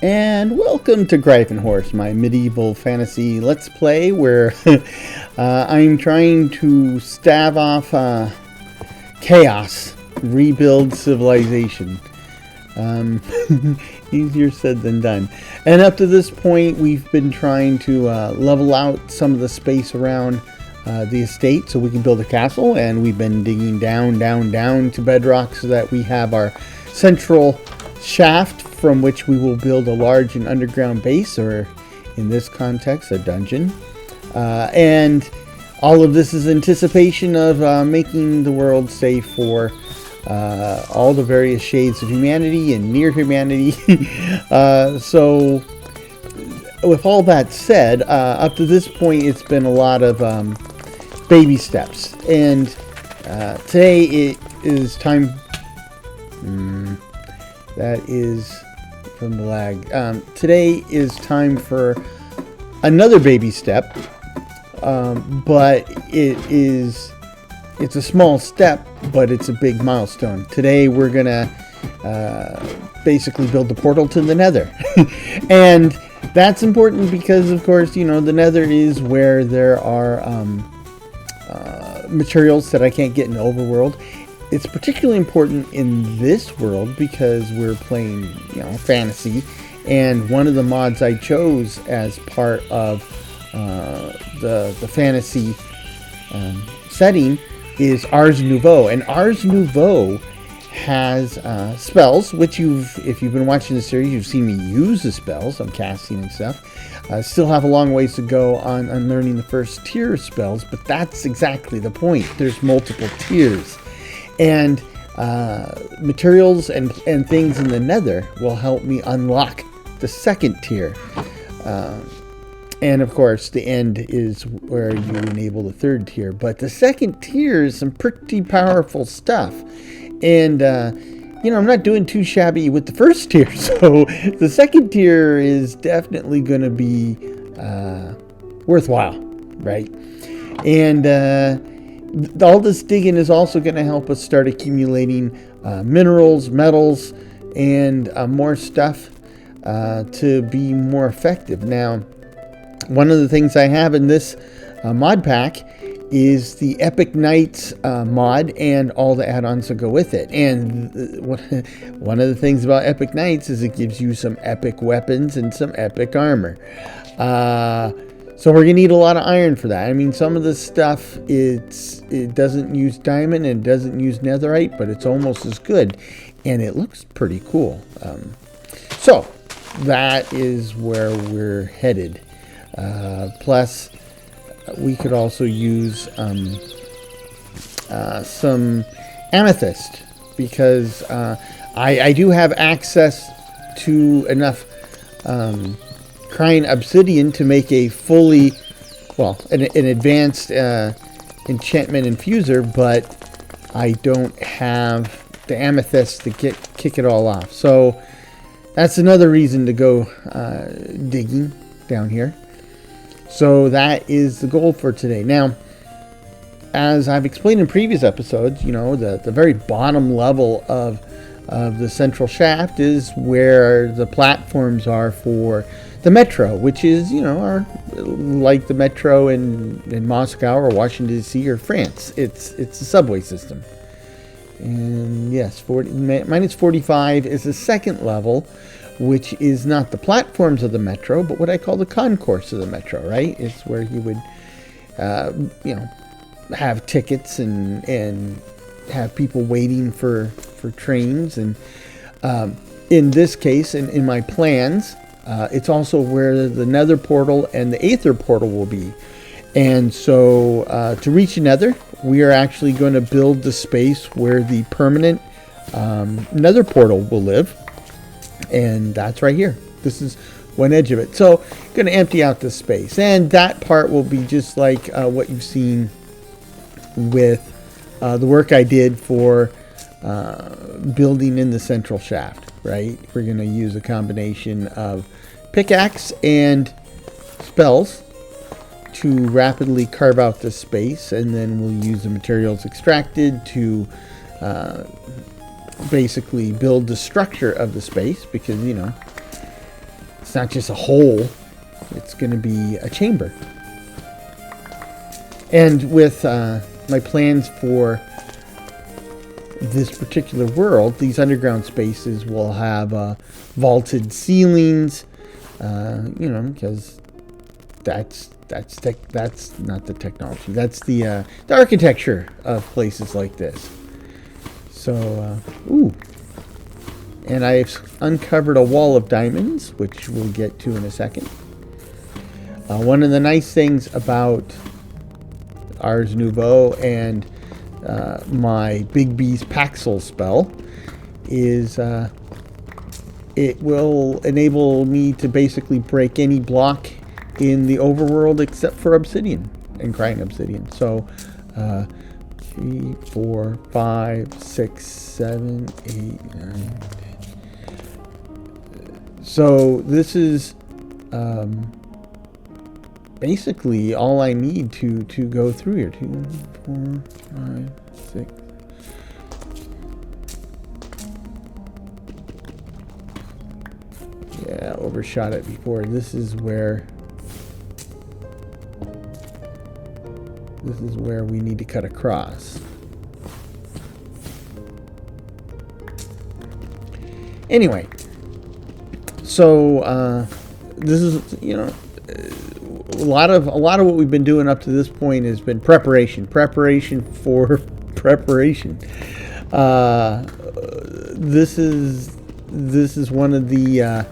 And welcome to Greifenhorst, my medieval fantasy let's play where I'm trying to stave off chaos, rebuild civilization. Easier said than done. And up to this point, we've been trying to level out some of the space around the estate so we can build a castle, and we've been digging down to bedrock so that we have our central shaft from which we will build a large and underground base, or in this context, a dungeon. And all of this is anticipation of making the world safe for all the various shades of humanity and near humanity. So with all that said, up to this point, it's been a lot of baby steps. And today it is time... that is from the lag. Today is time for another baby step, but it's a small step, but it's a big milestone. Today we're gonna basically build the portal to the Nether. And that's important because, of course, you know, the Nether is where there are materials that I can't get in the overworld. It's particularly important in this world because we're playing, you know, fantasy, and one of the mods I chose as part of the fantasy setting is Ars Nouveau, and Ars Nouveau has spells, which if you've been watching the series, you've seen me use the spells. I'm casting and stuff. Still have a long ways to go on learning the first tier of spells, but that's exactly the point. There's multiple tiers. And materials and things in the Nether will help me unlock the second tier. And of course, the end is where you enable the third tier. But the second tier is some pretty powerful stuff. And, you know, I'm not doing too shabby with the first tier. So the second tier is definitely going to be worthwhile, right? And... all this digging is also going to help us start accumulating minerals, metals, and more stuff to be more effective. Now, one of the things I have in this mod pack is the Epic Knights mod and all the add-ons that go with it. And one of the things about Epic Knights is it gives you some epic weapons and some epic armor. So we're going to need a lot of iron for that. I mean, some of this stuff, it doesn't use diamond and it doesn't use netherite, but it's almost as good. And it looks pretty cool. So that is where we're headed. Plus, we could also use some amethyst, because I do have access to enough... crying obsidian to make a fully, well, an advanced enchantment infuser, but I don't have the amethyst to kick it all off. So that's another reason to go digging down here. So that is the goal for today. Now, as I've explained in previous episodes, you know, the very bottom level of the central shaft is where the platforms are for the metro, which is, you know, like the metro in Moscow or Washington D.C. or France. It's a subway system. And yes, minus 45 is the second level, which is not the platforms of the metro, but what I call the concourse of the metro, right? It's where you would, you know, have tickets and have people waiting for trains. And in this case, in my plans, it's also where the Nether Portal and the Aether Portal will be. And so to reach the Nether, we are actually going to build the space where the permanent Nether Portal will live. And that's right here. This is one edge of it. So I'm going to empty out this space. And that part will be just like what you've seen with the work I did for building in the central shaft, right? We're going to use a combination of pickaxe and spells to rapidly carve out the space, and then we'll use the materials extracted to basically build the structure of the space, because, you know, It's not just a hole. It's going to be a chamber. And with my plans for this particular world, these underground spaces will have vaulted ceilings, you know, because that's not the technology. That's the architecture of places like this. So, ooh. And I've uncovered a wall of diamonds, which we'll get to in a second. One of the nice things about Ars Nouveau and my Big B's Paxel spell is it will enable me to basically break any block in the overworld except for obsidian and crying obsidian. So 3, 4, 5, 6, 7, 8, 9, 10. So this is basically all I need to go through here. 2, 4, 5, 6. Yeah, overshot it before. This is where we need to cut across. Anyway, so this is, you know, a lot of what we've been doing up to this point has been preparation for preparation. This is one of the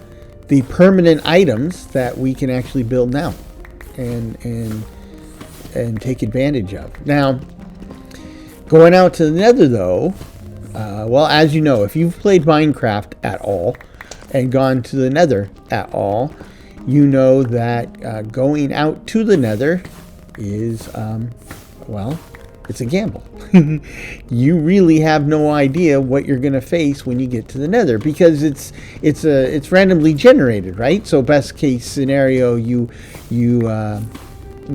permanent items that we can actually build now and take advantage of. Now, going out to the Nether, though, well, as you know, if you've played Minecraft at all and gone to the Nether at all, you know that going out to the Nether is, well, it's a gamble. You really have no idea what you're going to face when you get to the Nether, because it's randomly generated, right? So best case scenario, you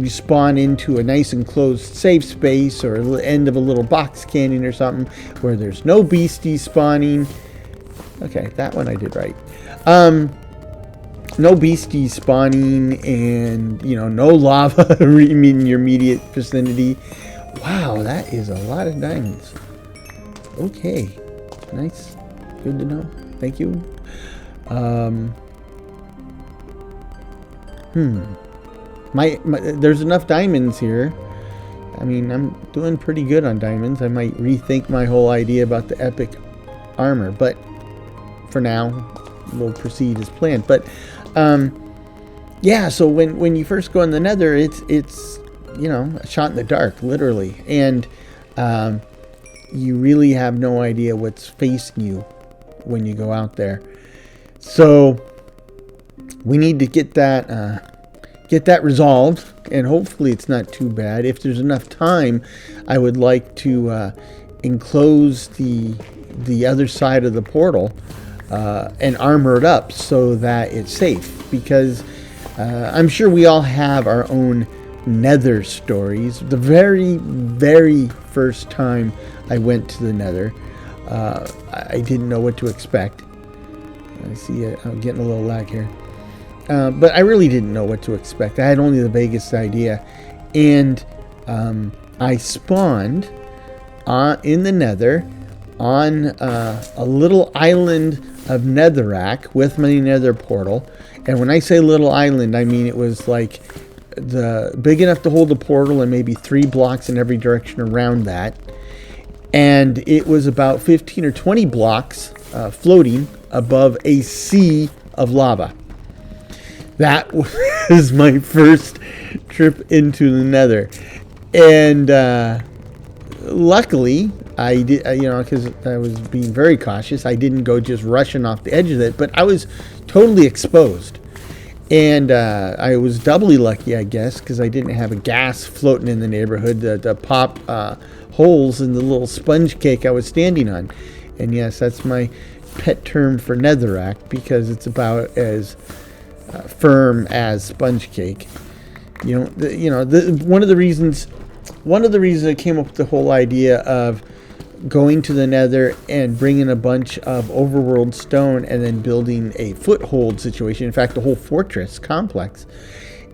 spawn into a nice enclosed safe space or end of a little box canyon or something where there's no beasties spawning. Okay, that one I did right. No beasties spawning, and you know, no lava in your immediate vicinity. Wow, that is a lot of diamonds. Okay, nice, good to know. Thank you. There's enough diamonds here. I mean, I'm doing pretty good on diamonds. I might rethink my whole idea about the epic armor, but for now, we'll proceed as planned. But yeah, so when you first go in the Nether, it's you know, a shot in the dark, literally, and you really have no idea what's facing you when you go out there. So we need to get that resolved, and hopefully it's not too bad. If there's enough time, I would like to enclose the other side of the portal and armor it up so that it's safe, because I'm sure we all have our own Nether stories. The very, very first time I went to the Nether, I didn't know what to expect. I see I'm getting a little lag here. But I really didn't know what to expect. I had only the vaguest idea. And I spawned in the Nether on a little island of netherrack with my Nether portal. And when I say little island, I mean it was like big enough to hold the portal and maybe 3 blocks in every direction around that. And it was about 15 or 20 blocks floating above a sea of lava. That was my first trip into the Nether, and luckily I did, you know, because I was being very cautious. I didn't go just rushing off the edge of it, but I was totally exposed, and I was doubly lucky, I guess, because I didn't have a gas floating in the neighborhood to pop holes in the little sponge cake I was standing on. And yes, that's my pet term for netherrack, because it's about as firm as sponge cake. One of the reasons I came up with the whole idea of going to the Nether and bringing a bunch of overworld stone and then building a foothold situation, in fact, the whole fortress complex,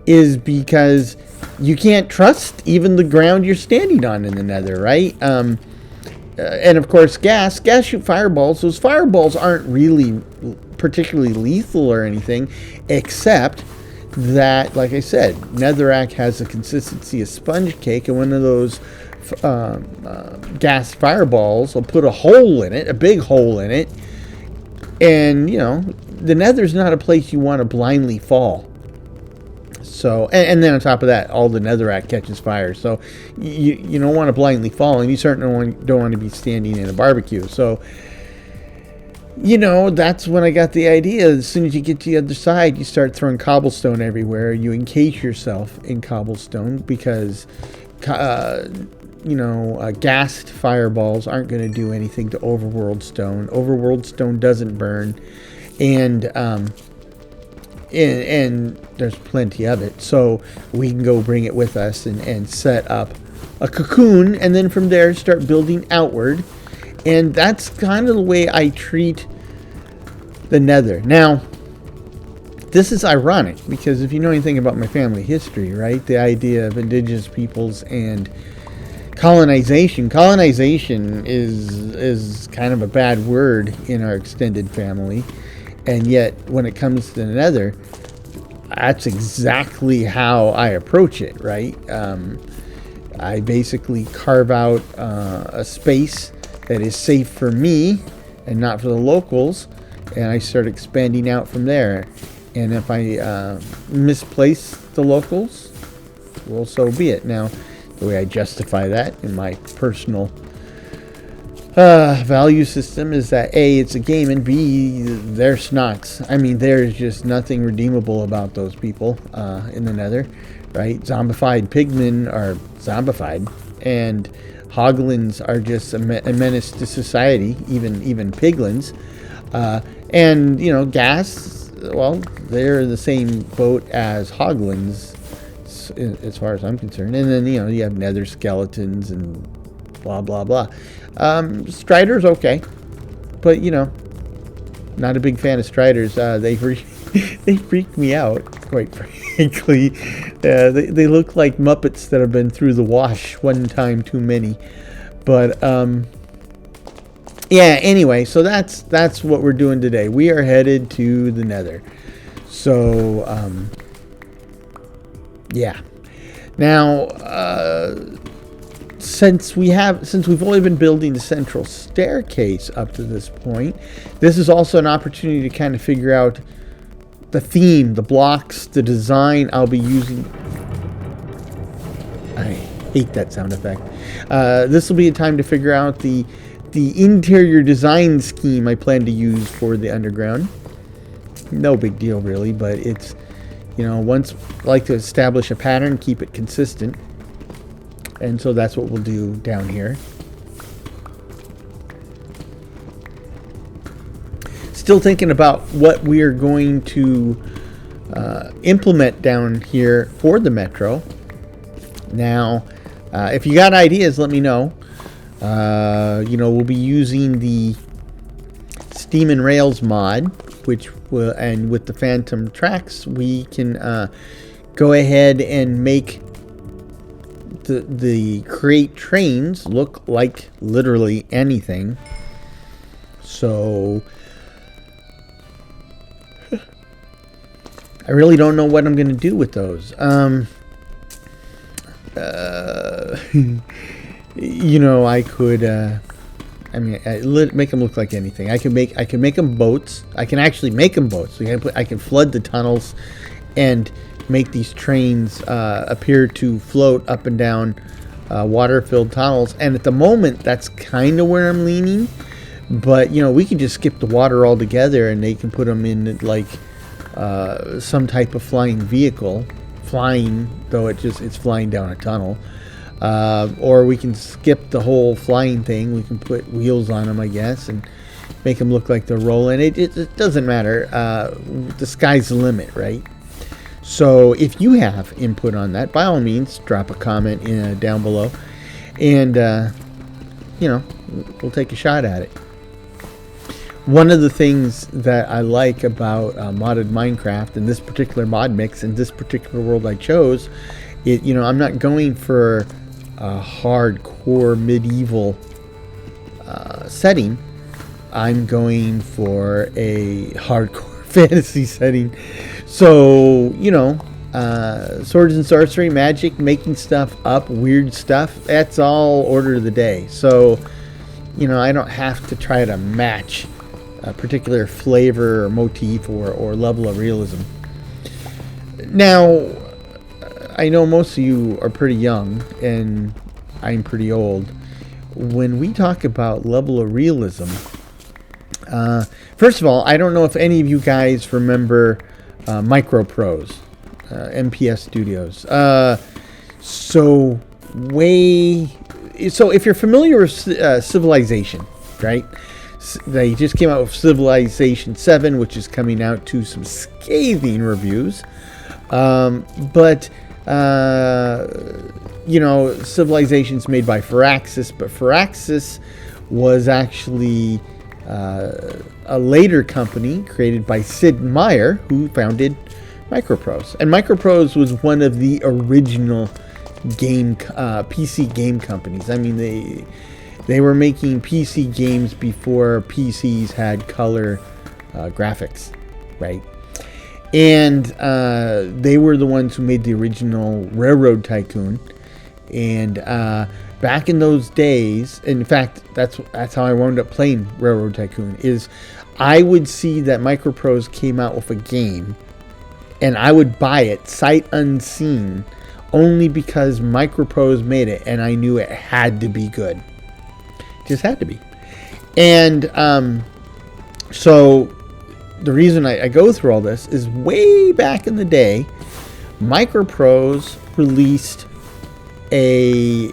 is because you can't trust even the ground you're standing on in the Nether, right? And of course, Ghast shoot fireballs. Those fireballs aren't really particularly lethal or anything, except that, like I said, netherrack has the consistency of sponge cake, and one of those Ghast fireballs will put a hole in it, a big hole in it, and, you know, the Nether's not a place you want to blindly fall. So, and then on top of that, all the netherrack catches fire. So you don't want to blindly fall, and you certainly don't want to be standing in a barbecue. So, you know, that's when I got the idea. As soon as you get to the other side, you start throwing cobblestone everywhere. You encase yourself in cobblestone because, you know, Ghast fireballs aren't going to do anything to overworld stone. Overworld stone doesn't burn, and there's plenty of it, so we can go bring it with us and set up a cocoon, and then from there start building outward. And that's kind of the way I treat the Nether. Now, this is ironic because if you know anything about my family history, right, the idea of indigenous peoples and colonization is kind of a bad word in our extended family. And yet, when it comes to the Nether, that's exactly how I approach it, right? I basically carve out a space that is safe for me and not for the locals, and I start expanding out from there. And if I misplace the locals, well, so be it. Now, the way I justify that in my personal value system is that A, it's a game, and B, they're snots. I mean, there's just nothing redeemable about those people in the Nether, right? Zombified pigmen are zombified, and hoglins are just a menace to society, even piglins. And, you know, Ghast, well, they're in the same boat as hoglins as far as I'm concerned. And then, you know, you have Nether skeletons and blah, blah, blah. Strider's okay, but, you know, not a big fan of Striders. They freak me out, quite frankly. They look like Muppets that have been through the wash one time too many. But yeah, anyway, so that's what we're doing today. We are headed to the Nether. So yeah. Now, since we've only been building the central staircase up to this point, this is also an opportunity to kind of figure out the theme, the blocks, the design I'll be using. I hate that sound effect. This will be a time to figure out the interior design scheme I plan to use for the underground. No big deal really, but it's, you know, once I like to establish a pattern, keep it consistent. And so that's what we'll do down here. Still thinking about what we are going to implement down here for the metro. Now, if you got ideas, let me know. You know, we'll be using the Steam and Rails mod, which will, and with the Phantom tracks, we can go ahead and make the create trains look like literally anything. So I really don't know what I'm going to do with those. You know, I could I mean, make them look like anything. I can make them boats. I can actually make them boats. I can flood the tunnels and make these trains appear to float up and down water-filled tunnels. And at the moment, that's kind of where I'm leaning. But, you know, we can just skip the water altogether, and they can put them in like some type of flying vehicle. Flying, though it's flying down a tunnel. Or we can skip the whole flying thing. We can put wheels on them, I guess, and make them look like they're rolling. It doesn't matter. The sky's the limit, right? So if you have input on that, by all means, drop a comment down below. And, you know, we'll take a shot at it. One of the things that I like about modded Minecraft and this particular mod mix and this particular world I chose, I'm not going for a hardcore medieval setting. I'm going for a hardcore fantasy setting. So, swords and sorcery, magic, making stuff up, weird stuff, that's all order of the day. So, I don't have to try to match a particular flavor or motif or level of realism. Now, I know most of you are pretty young, and I'm pretty old. When we talk about level of realism, first of all, I don't know if any of you guys remember Microprose, MPS Studios. So if you're familiar with Civilization, right? They just came out with Civilization 7, which is coming out to some scathing reviews. But Civilization's made by Firaxis, but Firaxis was actually a later company created by Sid Meier, who founded Microprose. And Microprose was one of the original PC game companies. I mean, they were making PC games before PCs had color graphics, right? And they were the ones who made the original Railroad Tycoon. And back in those days, in fact, that's how I wound up playing Railroad Tycoon, is I would see that Microprose came out with a game, and I would buy it sight unseen only because Microprose made it, and I knew it had to be good. Just had to be. And so the reason I go through all this is way back in the day, Microprose released a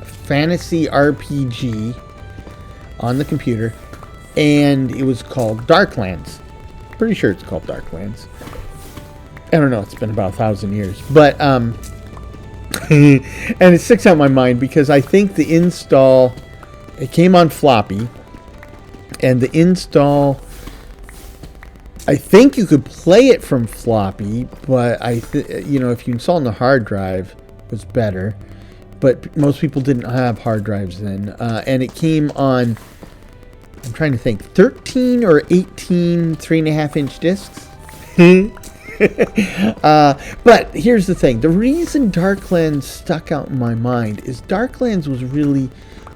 fantasy RPG on the computer, and it was called Darklands. Pretty sure it's called Darklands. I don't know, it's been about 1,000 years, but and it sticks out in my mind because I think the install, it came on floppy, and the install, I think you could play it from floppy, but if you install on the hard drive, it was better. But most people didn't have hard drives then, and it came on, I'm trying to think, 13 or 18 3.5-inch discs. But here's the thing. The reason Darklands stuck out in my mind is Darklands was really,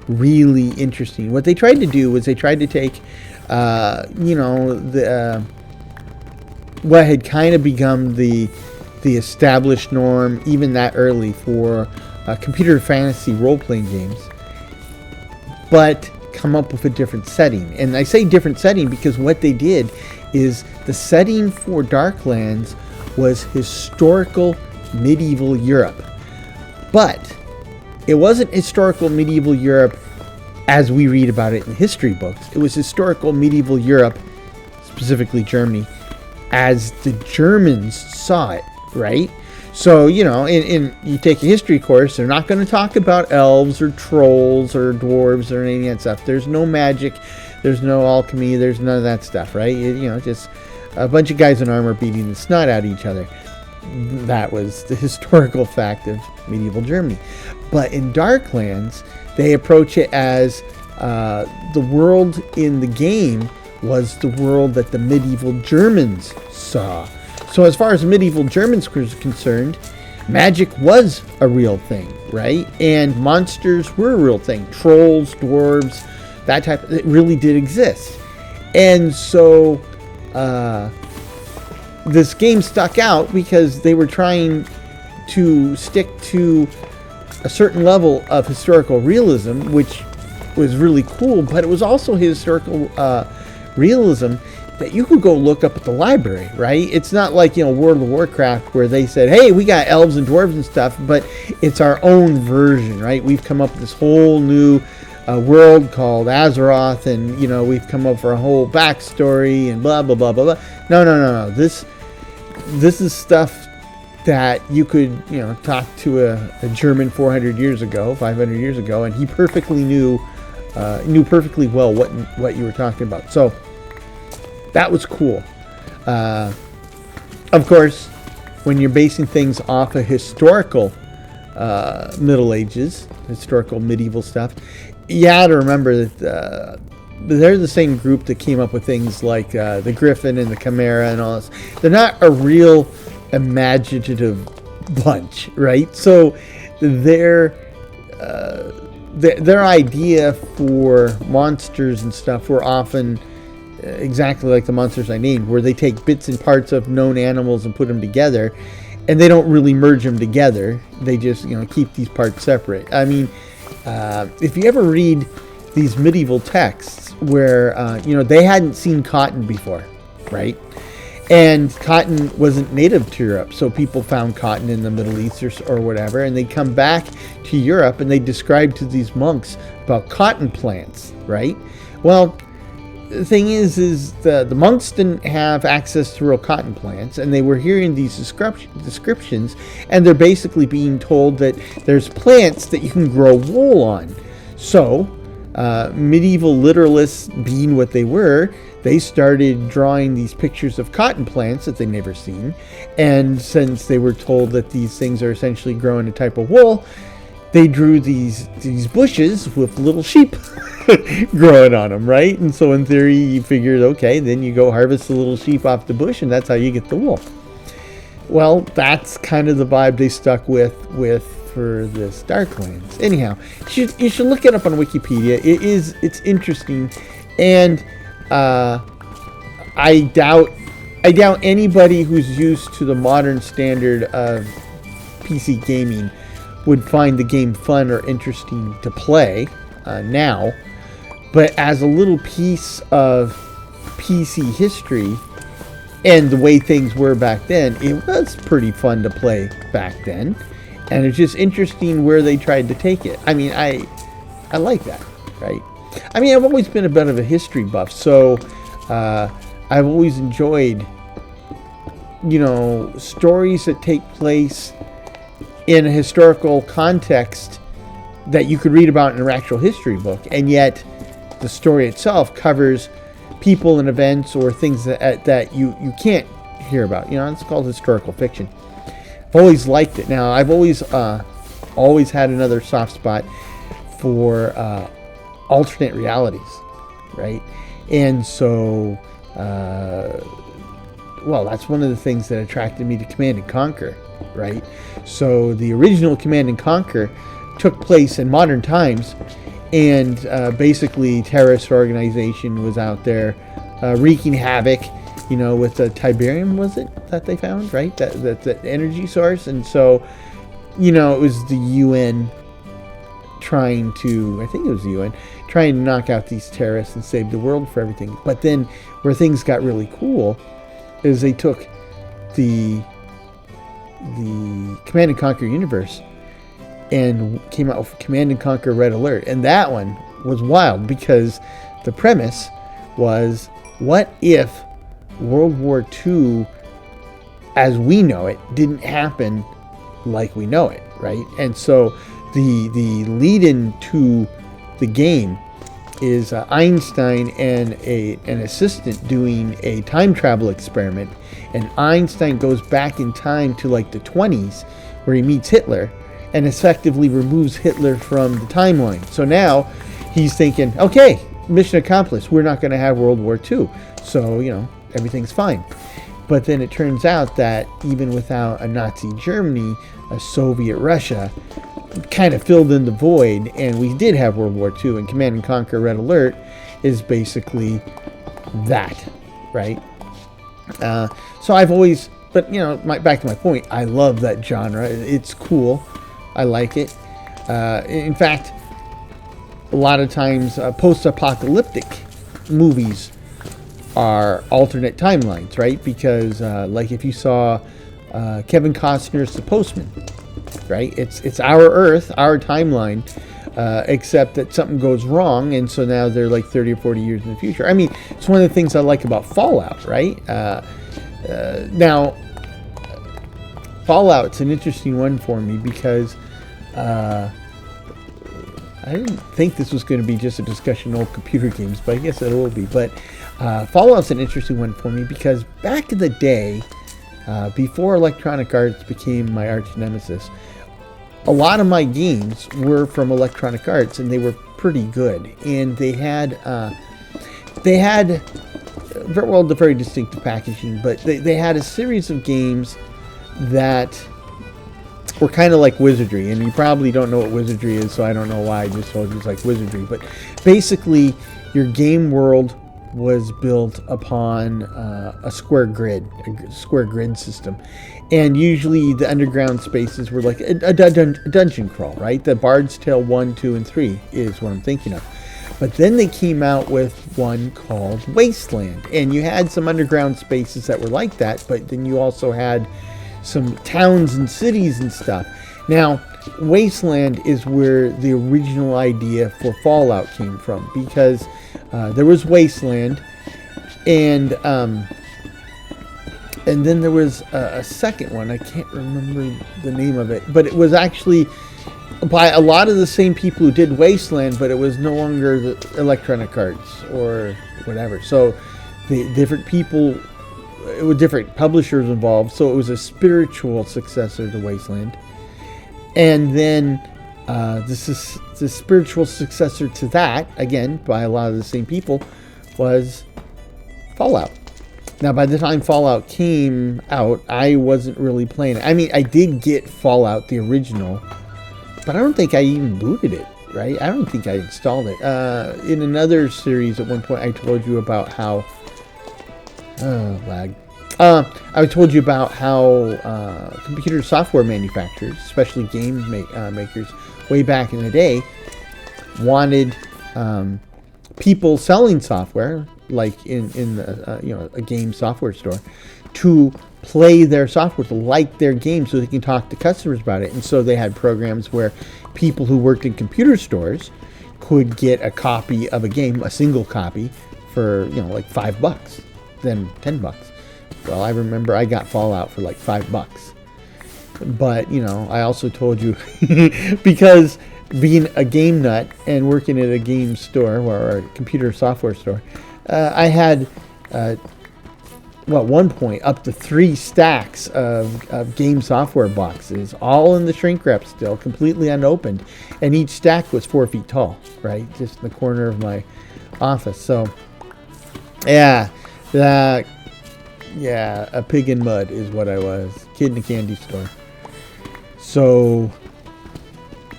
really interesting. What they tried to do was they tried to take, what had kind of become the established norm even that early for computer fantasy role-playing games, but come up with a different setting. And I say different setting because what they did is the setting for Darklands was historical medieval Europe. But it wasn't historical medieval Europe as we read about it in history books. It was historical medieval Europe, specifically Germany, as the Germans saw it, right? So, in you take a history course, they're not going to talk about elves or trolls or dwarves or any of that stuff. There's no magic, there's no alchemy, there's none of that stuff, right? Just a bunch of guys in armor beating the snot out of each other. That was the historical fact of medieval Germany. But in Darklands, they approach it as the world in the game was the world that the medieval Germans saw. So as far as medieval Germans were concerned, magic was a real thing, right? And monsters were a real thing. Trolls, dwarves, that type of, it really did exist. And so this game stuck out because they were trying to stick to a certain level of historical realism, which was really cool, but it was also historical realism that you could go look up at the library, right? It's not like, World of Warcraft where they said, hey, we got elves and dwarves and stuff, but it's our own version, right? We've come up with this whole new world called Azeroth, and, we've come up for a whole backstory and blah, blah, blah, blah, blah. No. This is stuff that you could, talk to a German 400 years ago, 500 years ago, and he perfectly knew knew perfectly well what you were talking about. So that was cool. Of course, when you're basing things off of historical Middle Ages, historical medieval stuff, you got to remember that they're the same group that came up with things like the Griffin and the Chimera and all this. They're not a real imaginative bunch, right? So their idea for monsters and stuff were often exactly like the monsters I named, where they take bits and parts of known animals and put them together, and they don't really merge them together. They just keep these parts separate. I mean, if you ever read these medieval texts where they hadn't seen cotton before, right? And cotton wasn't native to Europe, so people found cotton in the Middle East or whatever, and they'd come back to Europe and they'd describe to these monks about cotton plants, right? Well, the thing is the monks didn't have access to real cotton plants, and they were hearing these descriptions, and they're basically being told that there's plants that you can grow wool on. So medieval literalists, being what they were, they started drawing these pictures of cotton plants that they'd never seen, and since they were told that these things are essentially growing a type of wool, they drew these bushes with little sheep growing on them, right? And so in theory, you figured, okay, then you go harvest the little sheep off the bush, and that's how you get the wool. Well, that's kind of the vibe they stuck with for this Darklands. Anyhow, you should look it up on Wikipedia. It's interesting, and I doubt anybody who's used to the modern standard of PC gaming would find the game fun or interesting to play now. But as a little piece of PC history and the way things were back then, it was pretty fun to play back then. And it's just interesting where they tried to take it. I mean, I like that, right? I mean, I've always been a bit of a history buff, so I've always enjoyed, stories that take place in a historical context that you could read about in an actual history book, and yet the story itself covers people and events or things that you can't hear about. It's called historical fiction. I've always liked it. Now, I've always had another soft spot for alternate realities, right? And so, that's one of the things that attracted me to Command & Conquer, right? So the original Command & Conquer took place in modern times, and basically terrorist organization was out there wreaking havoc, with the Tiberium, was it, that they found, right? That's the energy source. And so, it was the UN trying to knock out these terrorists and save the world for everything. But then where things got really cool is they took the Command & Conquer universe and came out with Command & Conquer Red Alert. And that one was wild because the premise was, what if World War II, as we know it, didn't happen like we know it, right? And so the lead-in to the game is Einstein and an assistant doing a time travel experiment, and Einstein goes back in time to like the 20s where he meets Hitler and effectively removes Hitler from the timeline. So now he's thinking, okay, mission accomplished, we're not going to have World War II, so everything's fine. But then it turns out that even without a Nazi Germany, a Soviet Russia kind of filled in the void, and we did have World War II, and Command & Conquer Red Alert is basically that, right? So I've always, but back to my point, I love that genre. It's cool. I like it. In fact, a lot of times post-apocalyptic movies are alternate timelines, right? Because like if you saw Kevin Costner's The Postman, right? It's our Earth, our timeline, except that something goes wrong, and so now they're like 30 or 40 years in the future. I mean, it's one of the things I like about Fallout, right? Now, Fallout's an interesting one for me because I I didn't think this was going to be just a discussion of old computer games, but I guess it will be. But Fallout's an interesting one for me because back in the day, before Electronic Arts became my arch nemesis, a lot of my games were from Electronic Arts, and they were pretty good. And they had well, the very distinctive packaging, but they had a series of games that were kind of like Wizardry, and you probably don't know what Wizardry is, so I don't know why I just told you it's like Wizardry. But basically, your game world was built upon a square grid system, and usually the underground spaces were like a dungeon crawl, right? The Bard's Tale 1, 2, and 3 is what I'm thinking of. But then they came out with one called Wasteland, and you had some underground spaces that were like that, but then you also had some towns and cities and stuff. Now, Wasteland is where the original idea for Fallout came from, because there was Wasteland, and then there was a second one. I can't remember the name of it, but it was actually by a lot of the same people who did Wasteland, but it was no longer the Electronic Arts or whatever. So the different people, with different publishers involved, so it was a spiritual successor to Wasteland. And then this is the spiritual successor to that, again by a lot of the same people, was Fallout. Now, by the time Fallout came out, I wasn't really playing it. I mean, I did get Fallout, the original, but I don't think I even booted it, right? I don't think I installed it. In another series at one point, I told you about how... lag. I told you about how computer software manufacturers, especially game makers, way back in the day, wanted people selling software, like in the, a game software store, to play their software, to like their game, so they can talk to customers about it. And so they had programs where people who worked in computer stores could get a copy of a game, a single copy, for like $5, then $10. Well, I remember I got Fallout for like $5. But I also told you because being a game nut and working at a game store or a computer software store, I had at one point up to 3 stacks of game software boxes, all in the shrink wrap still, completely unopened, and each stack was 4 feet tall, right, just in the corner of my office. So yeah, a pig in mud is what I was, kid in a candy store. So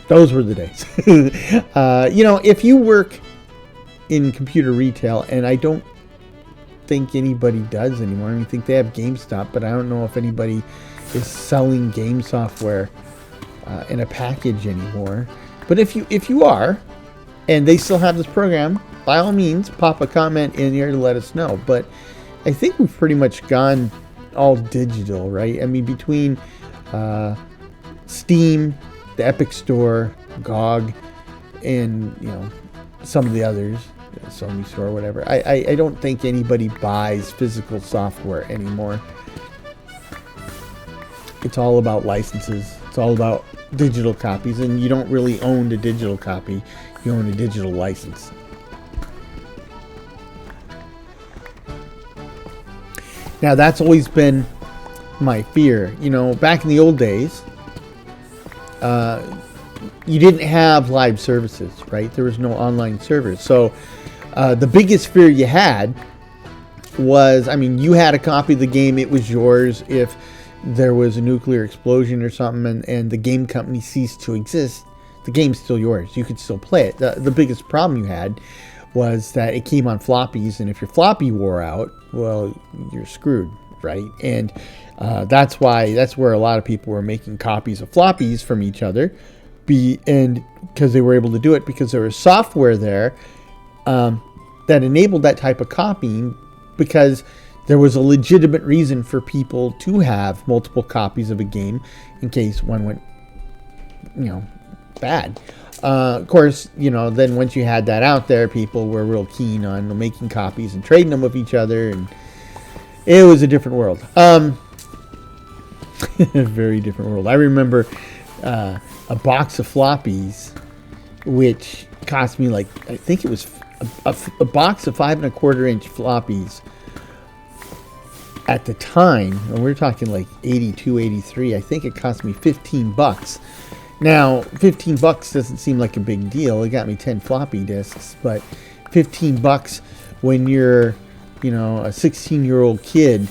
those were the days. If you work in computer retail, and I don't think anybody does anymore. I mean, I think they have GameStop, but I don't know if anybody is selling game software in a package anymore. But if you are, and they still have this program, by all means, pop a comment in here to let us know. But I think we've pretty much gone all digital, right? I mean, between Steam, the Epic Store, GOG, and some of the others, Sony Store, whatever. I don't think anybody buys physical software anymore. It's all about licenses. It's all about digital copies, and you don't really own the digital copy. You own a digital license. Now, that's always been my fear. Back in the old days, you didn't have live services, right? There was no online servers. So the biggest fear you had was, you had a copy of the game, it was yours. If there was a nuclear explosion or something and the game company ceased to exist, the game's still yours. You could still play it. The biggest problem you had was that it came on floppies, and if your floppy wore out, well, you're screwed, right? And that's where a lot of people were making copies of floppies from each other, and because they were able to do it because there was software there that enabled that type of copying, because there was a legitimate reason for people to have multiple copies of a game in case one went, bad. Of course, then once you had that out there, people were real keen on making copies and trading them with each other, and it was a different world. A very different world. I remember a box of floppies which cost me like, I think it was a box of 5 1/4 inch floppies at the time, and we're talking like 82, 83. I think it cost me $15. Now, $15 doesn't seem like a big deal. It got me 10 floppy disks, but $15 when you're, you know, a 16-year-old kid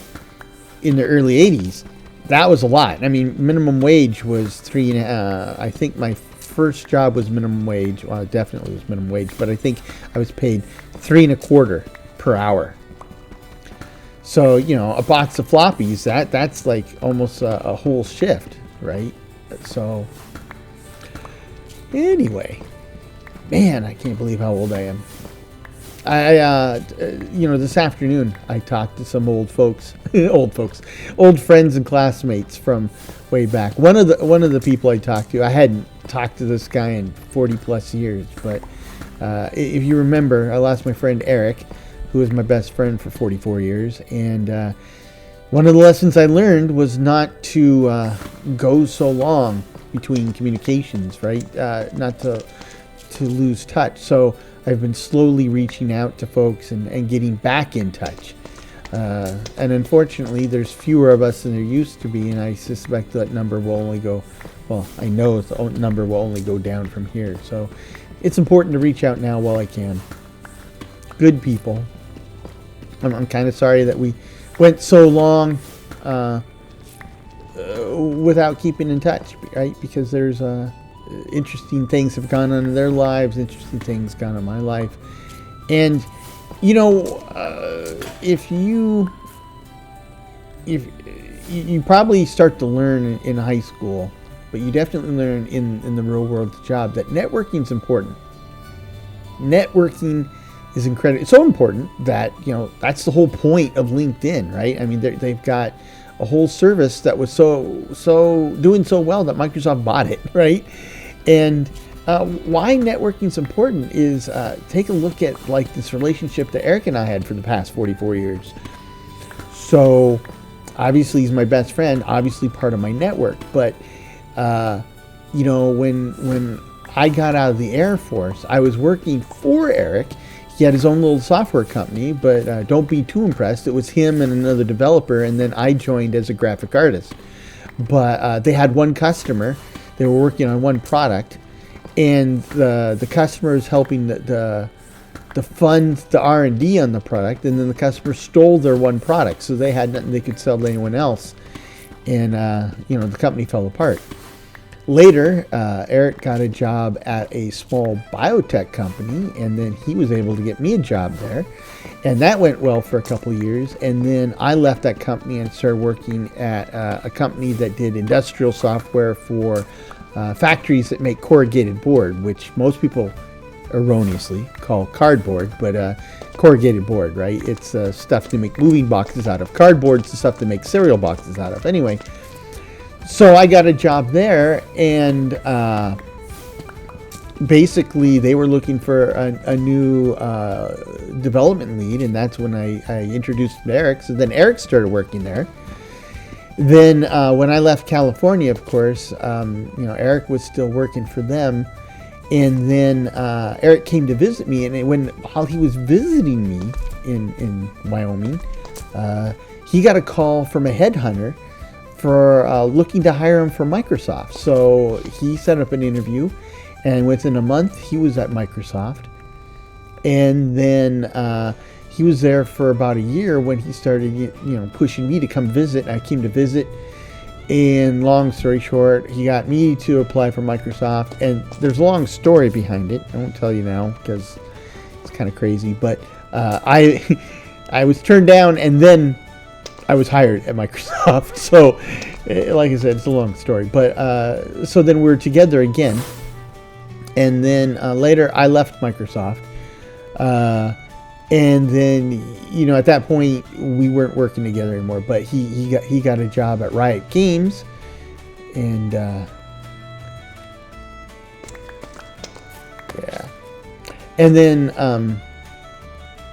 in the early 80s, that was a lot. I mean, minimum wage was I think my first job was minimum wage. Well, it definitely was minimum wage, but I think I was paid 3 1/4 per hour. So, you know, a box of floppies, that's like almost a whole shift, right? So, anyway, man, I can't believe how old I am. You know, this afternoon I talked to some old folks, old friends and classmates from way back. One of the people I talked to, I hadn't talked to this guy in 40 plus years, but if you remember, I lost my friend Eric, who was my best friend for 44 years, and one of the lessons I learned was not to go so long between communications, right? Not to lose touch. So I've been slowly reaching out to folks and getting back in touch. And unfortunately, there's fewer of us than there used to be, and I suspect that number will only go, well, I know the number will only go down from here. So it's important to reach out now while I can. Good people. I'm kind of sorry that we went so long without keeping in touch, right? Because there's interesting things have gone on in their lives, interesting things gone on in my life. And, you know, if you probably start to learn in high school, but you definitely learn in the real world job that networking is important. Networking is incredible. It's so important that, you know, that's the whole point of LinkedIn, right? I mean, they've got a whole service that was so doing so well that Microsoft bought it, right? And why networking is important is take a look at like this relationship that Eric and I had for the past 44 years. So obviously he's my best friend, obviously part of my network, but you know, when I got out of the Air Force, I was working for Eric. He had his own little software company, but don't be too impressed. It was him and another developer, and then I joined as a graphic artist. But they had one customer. They were working on one product, and the customer was helping the fund the R&D on the product, and then the customer stole their one product, so they had nothing they could sell to anyone else, and you know, the company fell apart. Later, Eric got a job at a small biotech company, and then he was able to get me a job there. And that went well for a couple of years. And then I left that company and started working at a company that did industrial software for factories that make corrugated board, which most people erroneously call cardboard, but corrugated board, right? It's stuff to make moving boxes out of. Cardboard's the stuff to make cereal boxes out of. Anyway. So I got a job there, and basically they were looking for a new development lead, and that's when I introduced him to Eric. So then Eric started working there. Then when I left California, of course, you know, Eric was still working for them, and then Eric came to visit me, and while he was visiting me in Wyoming, he got a call from a headhunter for looking to hire him for Microsoft. So he set up an interview, and within a month he was at Microsoft. And then he was there for about a year when he started, you know, pushing me to come visit. I came to visit, and long story short, he got me to apply for Microsoft. And there's a long story behind it. I won't tell you now because it's kind of crazy. But I was turned down, and then I was hired at Microsoft. So, like I said, it's a long story. But so then we were together again. And then later I left Microsoft. And then, you know, at that point we weren't working together anymore. But he got a job at Riot Games. And yeah. And then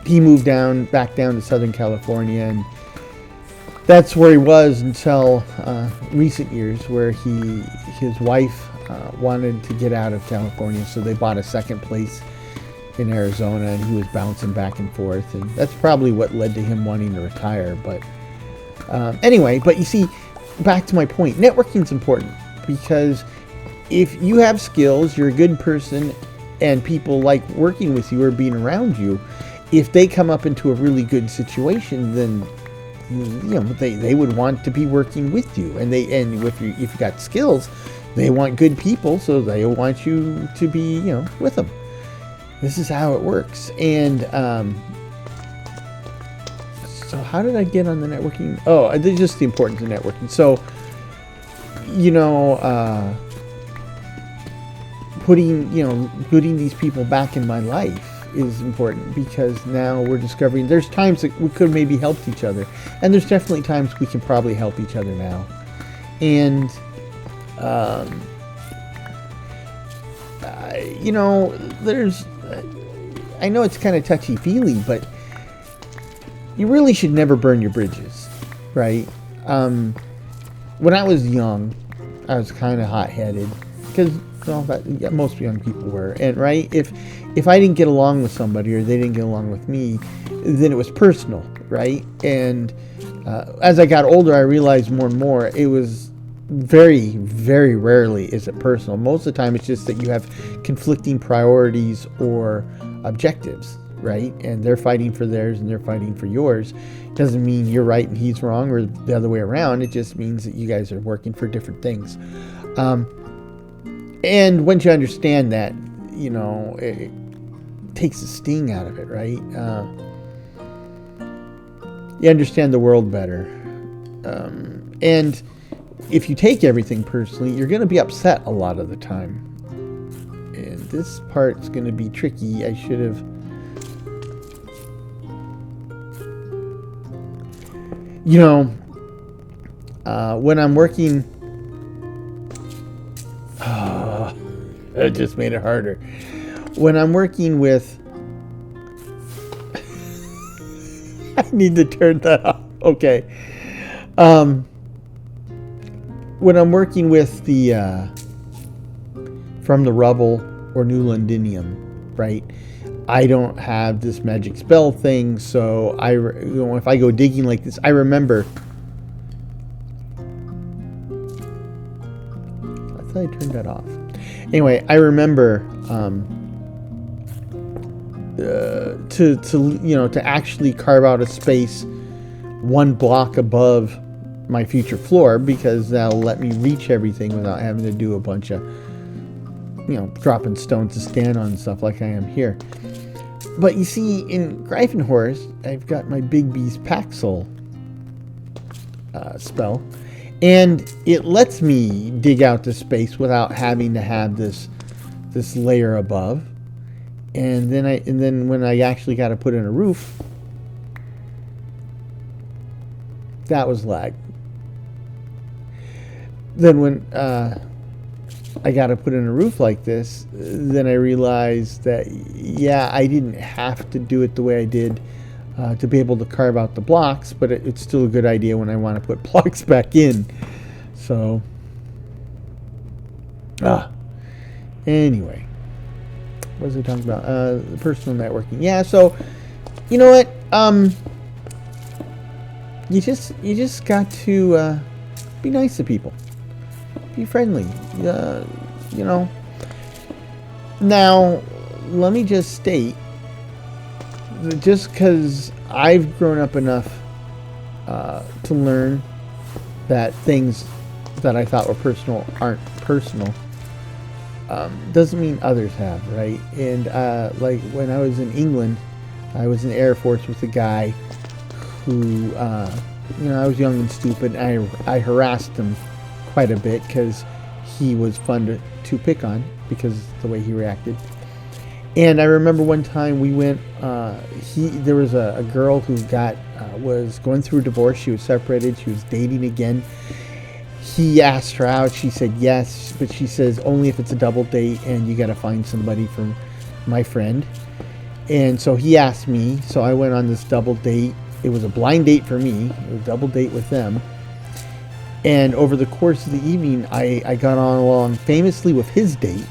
he moved back down to Southern California, and that's where he was until recent years, where his wife wanted to get out of California, so they bought a second place in Arizona, and he was bouncing back and forth, and that's probably what led to him wanting to retire. But anyway, but you see, back to my point, networking is important, because if you have skills, you're a good person, and people like working with you or being around you, if they come up into a really good situation, then they would want to be working with you, and if you got skills, they want good people, so they want you to be with them. This is how it works. And so how did I get on the networking? Oh, just the importance of networking. So putting these people back in my life is important, because now we're discovering there's times that we could maybe helped each other, and there's definitely times we can probably help each other now. And I know it's kind of touchy-feely, but you really should never burn your bridges, right? When I was young, I was kind of hot-headed, because most young people were, and right, if I didn't get along with somebody or they didn't get along with me, then it was personal, right? And as I got older, I realized more and more it was very, very rarely is it personal. Most of the time, it's just that you have conflicting priorities or objectives, right? And they're fighting for theirs and they're fighting for yours. It doesn't mean you're right and he's wrong, or the other way around. It just means that you guys are working for different things. And once you understand that, it takes the sting out of it, right? You understand the world better. And if you take everything personally, you're going to be upset a lot of the time. And this part's going to be tricky. I should have... when I'm working... it just made it harder. When I'm working with... I need to turn that off. Okay. When I'm working with the from the rubble or new Londinium, right? I don't have this magic spell thing, so if I go digging like this, I remember. I thought I turned that off. Anyway, I remember to actually carve out a space one block above my future floor, because that'll let me reach everything without having to do a bunch of dropping stones to stand on and stuff like I am here. But you see, in Greifenhorst, I've got my Big Beast Paxel spell, and it lets me dig out the space without having to have this layer above. And then when I actually got to put in a roof, that was lag. Then when I got to put in a roof like this, then I realized that, I didn't have to do it the way I did to be able to carve out the blocks, but it's still a good idea when I want to put blocks back in. So, anyway, what was I talking about? The personal networking. Yeah, so, you know what? You just got to be nice to people. Be friendly. Now, let me just state that just because I've grown up enough to learn that things that I thought were personal aren't personal, doesn't mean others have, right? And like when I was in England, I was in the Air Force with a guy who, I was young and stupid. And I harassed him quite a bit because he was fun to pick on because of the way he reacted. And I remember one time we went, there was a girl who was going through a divorce. She was separated. She was dating again. He asked her out. She said yes, but she says only if it's a double date and you got to find somebody from my friend. And so he asked me. So I went on this double date. It was a blind date for me. It was a double date with them. And over the course of the evening, I got on along famously with his date.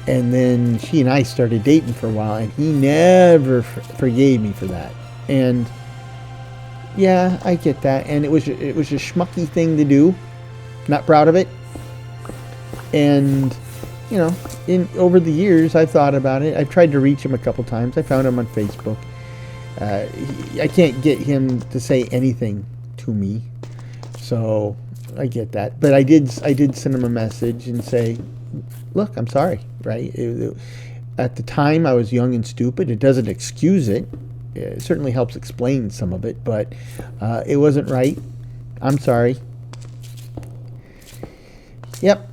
And then she and I started dating for a while, and he never forgave me for that. And yeah, I get that. And it was a schmucky thing to do. Not proud of it. And you know, over the years, I've thought about it. I've tried to reach him a couple times. I found him on Facebook. I can't get him to say anything to me, so I get that. But I did send him a message and say, "Look, I'm sorry." Right? At the time, I was young and stupid. It doesn't excuse it. It certainly helps explain some of it, but it wasn't right. I'm sorry. Yep.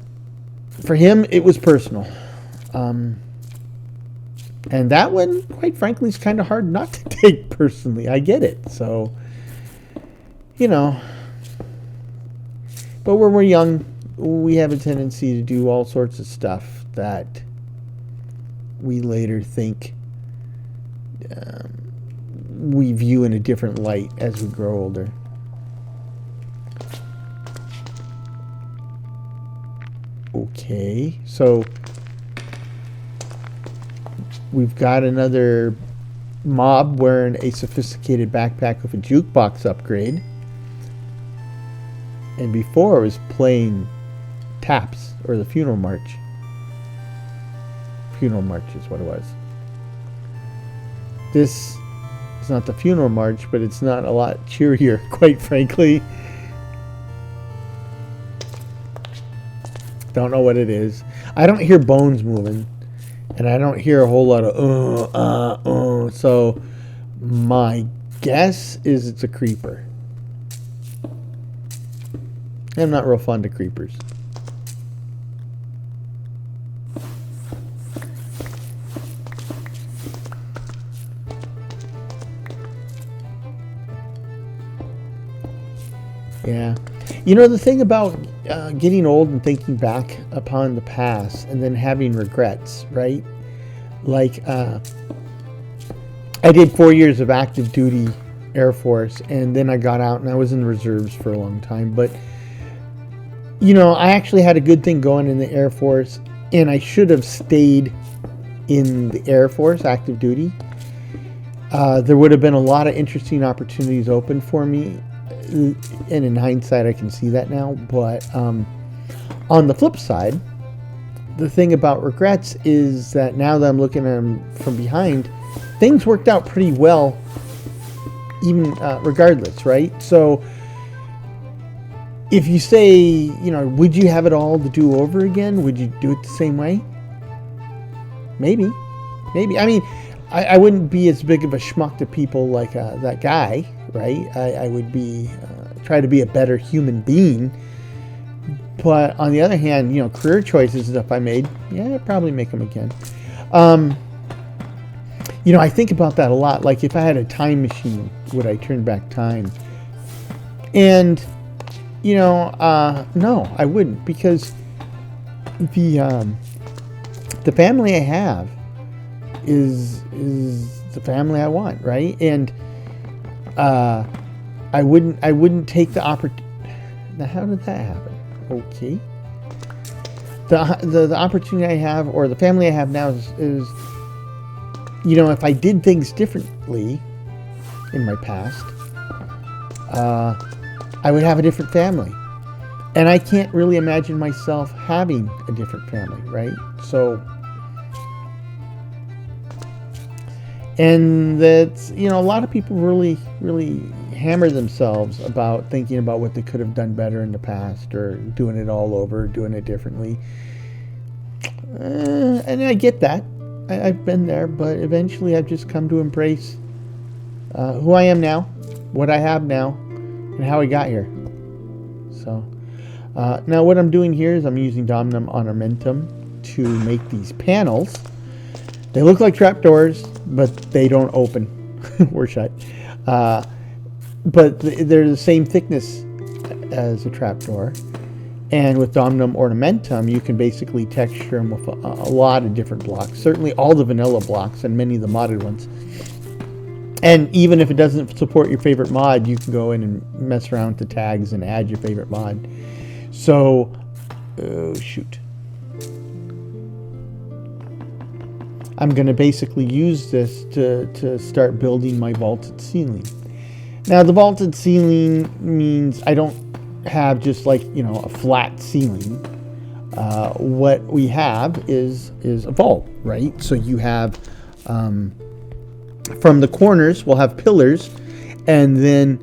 For him, it was personal. And that one, quite frankly, is kind of hard not to take personally. I get it. So, you know. But when we're young, we have a tendency to do all sorts of stuff that we later think we view in a different light as we grow older. Okay, so we've got another mob wearing a sophisticated backpack with a jukebox upgrade. And before it was playing taps, or the funeral march. Funeral march is what it was. This is not the funeral march, but it's not a lot cheerier, quite frankly. Don't know what it is. I don't hear bones moving, and I don't hear a whole lot of so my guess is it's a creeper. I'm not real fond of creepers. Yeah. You know, the thing about getting old and thinking back upon the past and then having regrets, right? Like, I did 4 years of active duty Air Force, and then I got out and I was in the reserves for a long time. But, you know, I actually had a good thing going in the Air Force, and I should have stayed in the Air Force, active duty. There would have been a lot of interesting opportunities open for me. And in hindsight, I can see that now. But on the flip side, the thing about regrets is that now that I'm looking at them from behind, things worked out pretty well, even regardless, right? So if you say, you know, would you have it all to do over again? Would you do it the same way? Maybe. I mean, I wouldn't be as big of a schmuck to people like that guy, right? I would be try to be a better human being. But on the other hand, you know, career choices that I made, yeah, I'd probably make them again. You know, I think about that a lot. Like, if I had a time machine, would I turn back time? And, you know, no, I wouldn't, because the family I have is the family I want, right? And I wouldn't take the opportunity. Now, how did that happen? Okay. The opportunity I have, or the family I have now is, you know, if I did things differently in my past, I would have a different family. And I can't really imagine myself having a different family, right? So, and that's, you know, a lot of people really hammer themselves about thinking about what they could have done better in the past, or doing it all over, doing it differently. And I get that. I've been there, but eventually I've just come to embrace who I am now, what I have now, and how I got here. So, now what I'm doing here is I'm using Dominum Ornamentum to make these panels. They look like trapdoors, but they don't open. We're shut. But they're the same thickness as a trapdoor. And with Dominum Ornamentum, you can basically texture them with a lot of different blocks. Certainly all the vanilla blocks and many of the modded ones. And even if it doesn't support your favorite mod, you can go in and mess around with the tags and add your favorite mod. So, oh shoot. I'm going to basically use this to start building my vaulted ceiling. Now, the vaulted ceiling means I don't have just like, you know, a flat ceiling. What we have is a vault, right? So you have, from the corners, we'll have pillars, and then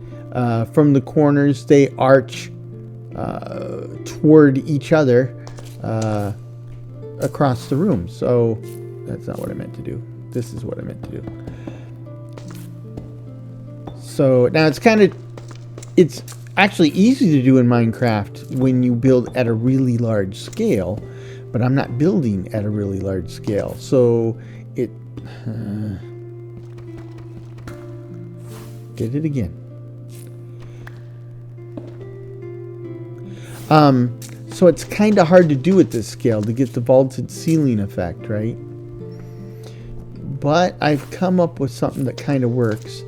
from the corners, they arch toward each other across the room. So that's not what I meant to do. This is what I meant to do. So now it's actually easy to do in Minecraft when you build at a really large scale, but I'm not building at a really large scale. So it did it again. So it's kind of hard to do at this scale to get the vaulted ceiling effect, right? But I've come up with something that kind of works.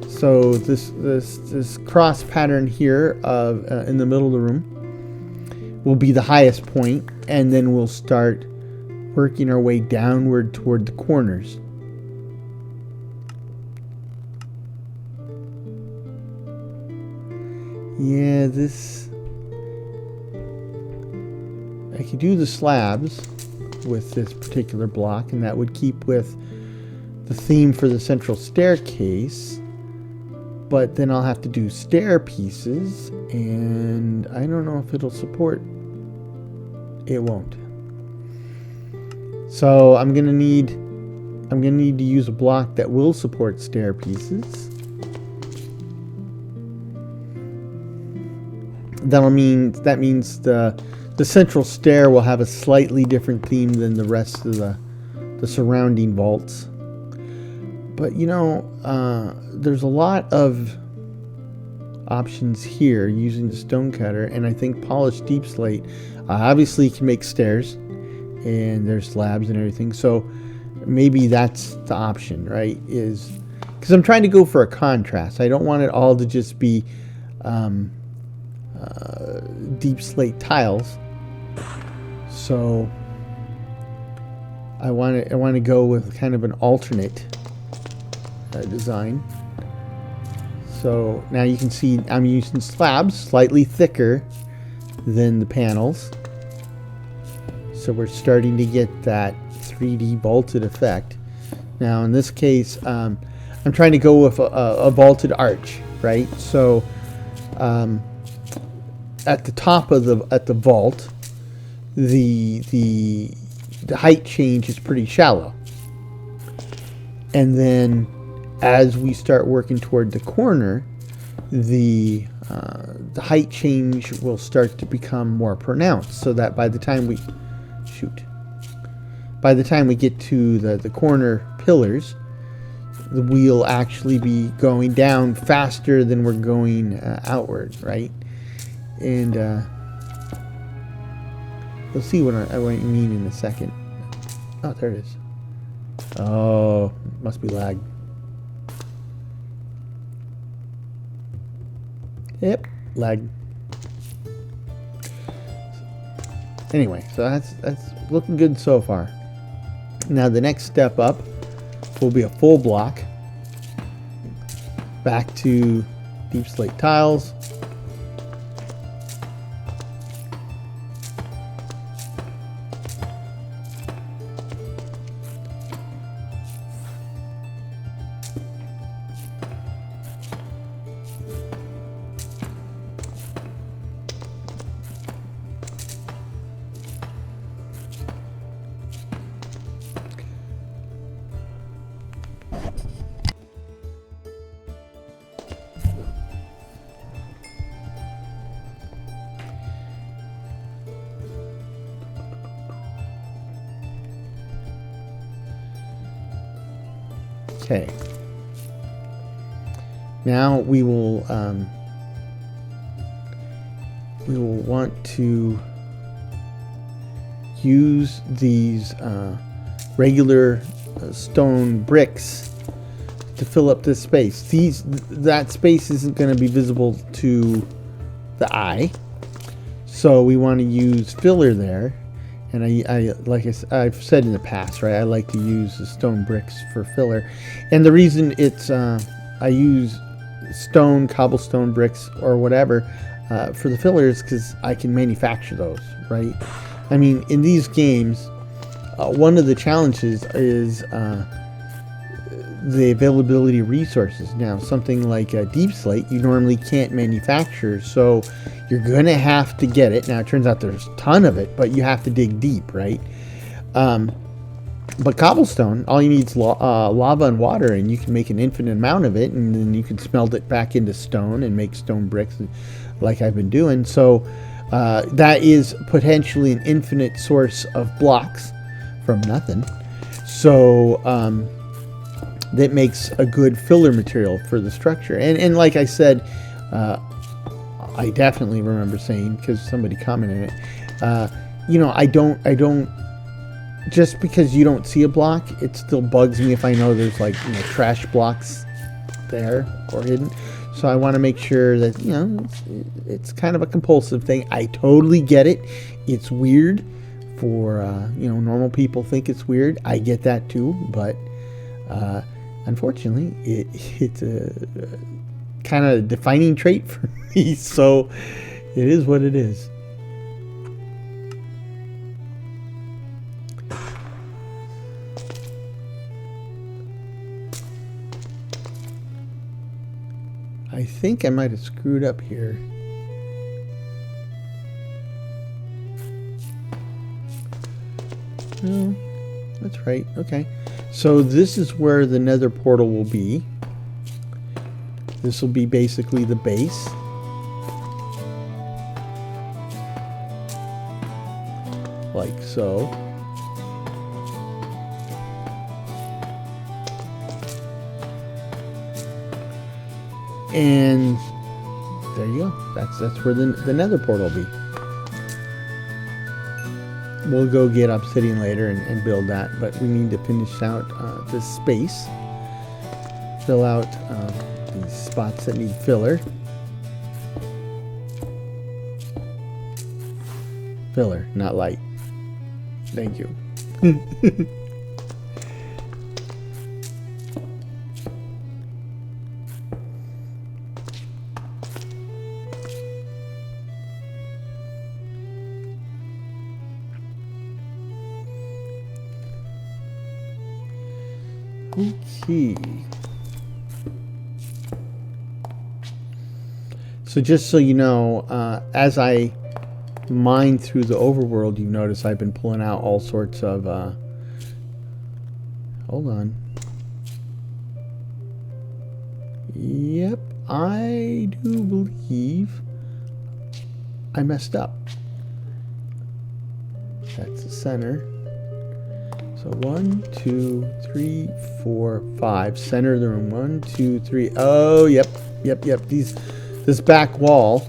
So this cross pattern here of in the middle of the room will be the highest point, and then we'll start working our way downward toward the corners. Yeah, I could do the slabs with this particular block, and that would keep with the theme for the central staircase. But then I'll have to do stair pieces, and I don't know if it'll support. It won't. So I'm gonna need to use a block that will support stair pieces. That means the central stair will have a slightly different theme than the rest of the surrounding vaults. But you know, there's a lot of options here using the stone cutter, and I think polished deep slate obviously can make stairs, and there's slabs and everything. So maybe that's the option, right? Is because I'm trying to go for a contrast. I don't want it all to just be deep slate tiles. So I want to go with kind of an alternate design. So now you can see I'm using slabs slightly thicker than the panels. So we're starting to get that 3D vaulted effect. Now in this case, I'm trying to go with a vaulted arch, right? So at the top of the vault, the height change is pretty shallow, and then as we start working toward the corner, the height change will start to become more pronounced, so that by the time we get to the corner pillars, we'll actually be going down faster than we're going outward, right? And you'll see what I mean in a second. Oh, there it is. Oh, must be lag. Yep, lag. Anyway, so that's looking good so far. Now the next step up will be a full block. Back to deep slate tiles. Okay. Now we will want to use these regular stone bricks to fill up this space. That space isn't going to be visible to the eye, so we want to use filler there. And I've said in the past, right? I like to use the stone bricks for filler, and the reason it's I use stone, cobblestone bricks, or whatever for the fillers, because I can manufacture those, right? I mean, in these games, one of the challenges is the availability of resources. Now, something like a deep slate, you normally can't manufacture, so you're gonna have to get it. Now, it turns out there's a ton of it, but you have to dig deep, right? But cobblestone, all you need is lava and water, and you can make an infinite amount of it, and then you can smelt it back into stone and make stone bricks like I've been doing. So that is potentially an infinite source of blocks from nothing. So that makes a good filler material for the structure. And like I said, I definitely remember saying, because somebody commented it, you know, I don't, just because you don't see a block, it still bugs me if I know there's, like, you know, trash blocks there or hidden. So I want to make sure that, you know, it's kind of a compulsive thing. I totally get it. It's weird for, you know, normal people think it's weird. I get that too, but unfortunately, it's a kind of defining trait for me. So it is what it is. I think I might have screwed up here. No, that's right. Okay. So this is where the Nether Portal will be. This will be basically the base. Like so. And there you go. That's where the Nether Portal will be. We'll go get obsidian later and build that, but we need to finish out this space. Fill out these spots that need filler. Filler, not light. Thank you. Okay. So just so you know, as I mine through the overworld, you notice I've been pulling out all sorts of, hold on. Yep, I do believe I messed up. That's the center. So 1, 2, 3, 4, 5. Center of the room. 1, 2, 3. Oh, yep. This back wall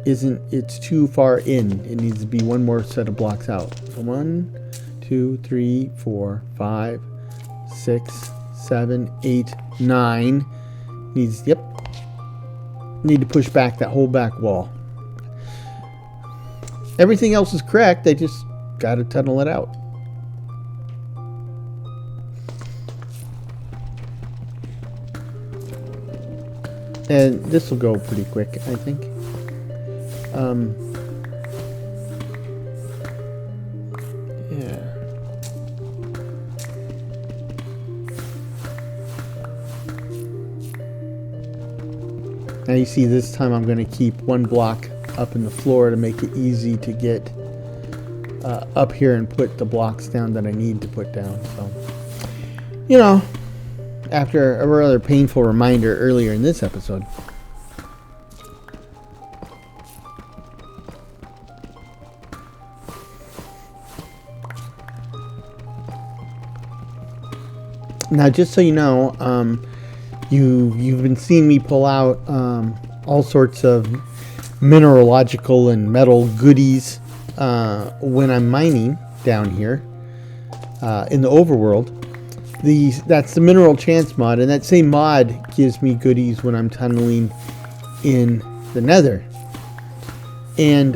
it's too far in. It needs to be one more set of blocks out. So 1, 2, 3, 4, 5, 6, 7, 8, 9. Need to push back that whole back wall. Everything else is correct. I just got to tunnel it out. And this will go pretty quick, I think. Yeah. Now you see this time I'm going to keep one block up in the floor to make it easy to get up here and put the blocks down that I need to put down. So, you know, after a rather painful reminder earlier in this episode. Now, just so you know, you've been seeing me pull out all sorts of mineralogical and metal goodies when I'm mining down here in the overworld. that's the mineral chance mod, and that same mod gives me goodies when I'm tunneling in the Nether. And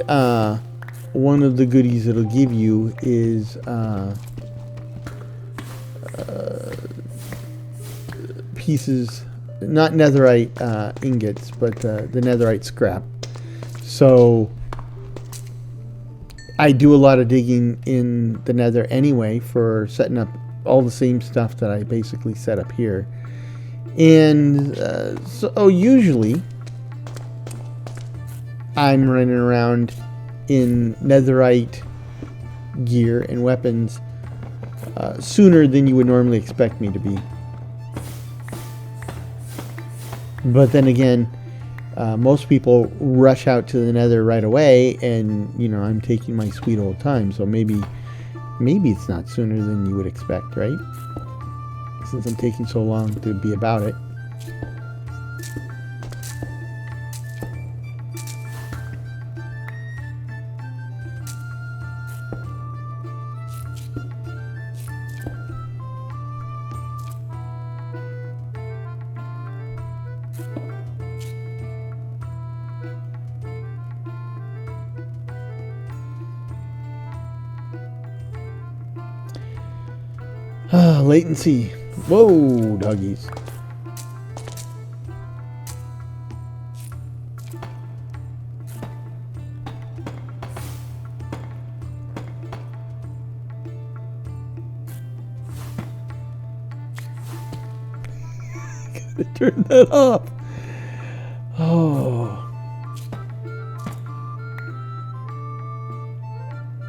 one of the goodies it'll give you is pieces, not netherite ingots, but the netherite scrap. So I do a lot of digging in the Nether anyway for setting up all the same stuff that I basically set up here. And so usually I'm running around in netherite gear and weapons sooner than you would normally expect me to be. But then again, most people rush out to the Nether right away, and you know, I'm taking my sweet old time, so maybe it's not sooner than you would expect, right? Since I'm taking so long to be about it. Latency. Whoa, doggies. Gotta turn that off. Oh.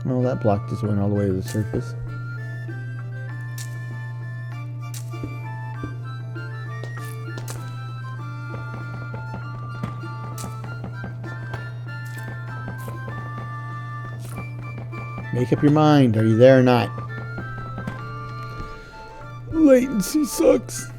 Well, that block just went all the way to the surface. Make up your mind. Are you there or not? Latency sucks.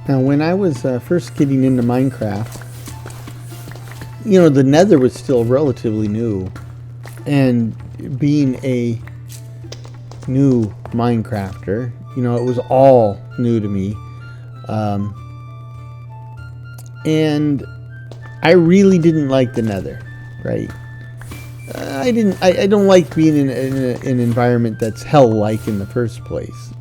Now, when I was first getting into Minecraft, you know, the Nether was still relatively new. And being a new Minecrafter, you know, it was all new to me. And I really didn't like the Nether, right? I don't like being in an environment that's hell-like in the first place.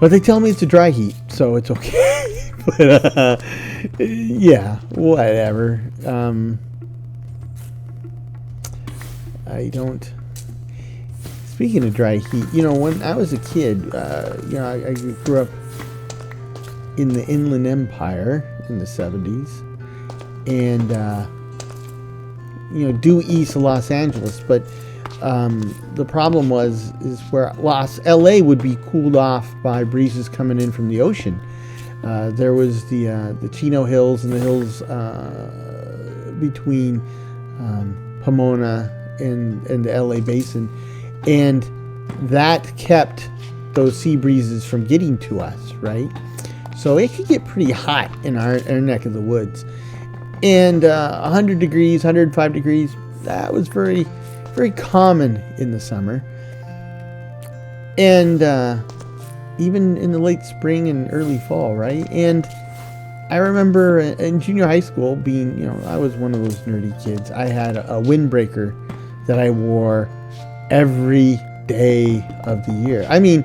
But they tell me it's a dry heat, so it's okay. But, yeah, whatever. I don't... Speaking of dry heat, you know, when I was a kid, you know, I grew up in the Inland Empire in the 70s. And, you know, due east of Los Angeles, but... the problem is where LA would be cooled off by breezes coming in from the ocean. There was the Chino Hills and the hills between Pomona and the LA basin, and that kept those sea breezes from getting to us, right? So it could get pretty hot in our neck of the woods, and 100 degrees, 105 degrees, that was very common in the summer. And even in the late spring and early fall, right? And I remember in junior high school being, you know, I was one of those nerdy kids. I had a windbreaker that I wore every day of the year. I mean,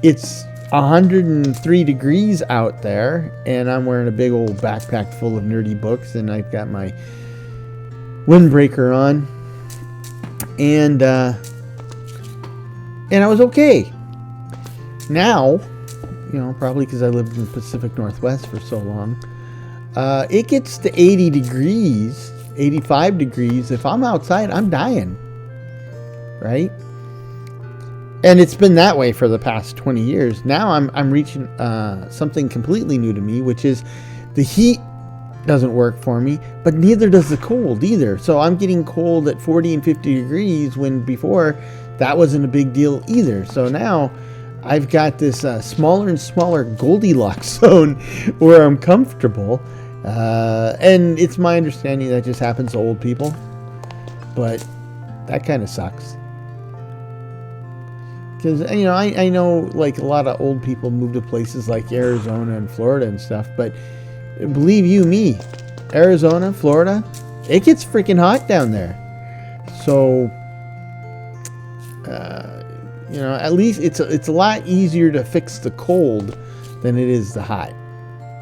it's 103 degrees out there, and I'm wearing a big old backpack full of nerdy books, and I've got my windbreaker on. And I was okay. Now, you know, probably because I lived in the Pacific Northwest for so long, it gets to 80 degrees, 85 degrees. If I'm outside, I'm dying, right? And it's been that way for the past 20 years. Now I'm reaching something completely new to me, which is the heat doesn't work for me, but neither does the cold either. So I'm getting cold at 40 and 50 degrees when before that wasn't a big deal either. So now I've got this smaller and smaller Goldilocks zone where I'm comfortable. And it's my understanding that just happens to old people. But that kind of sucks. Because, you know, I know like a lot of old people move to places like Arizona and Florida and stuff. But believe you me, Arizona, Florida, it gets freaking hot down there. So, you know, at least it's a lot easier to fix the cold than it is the hot,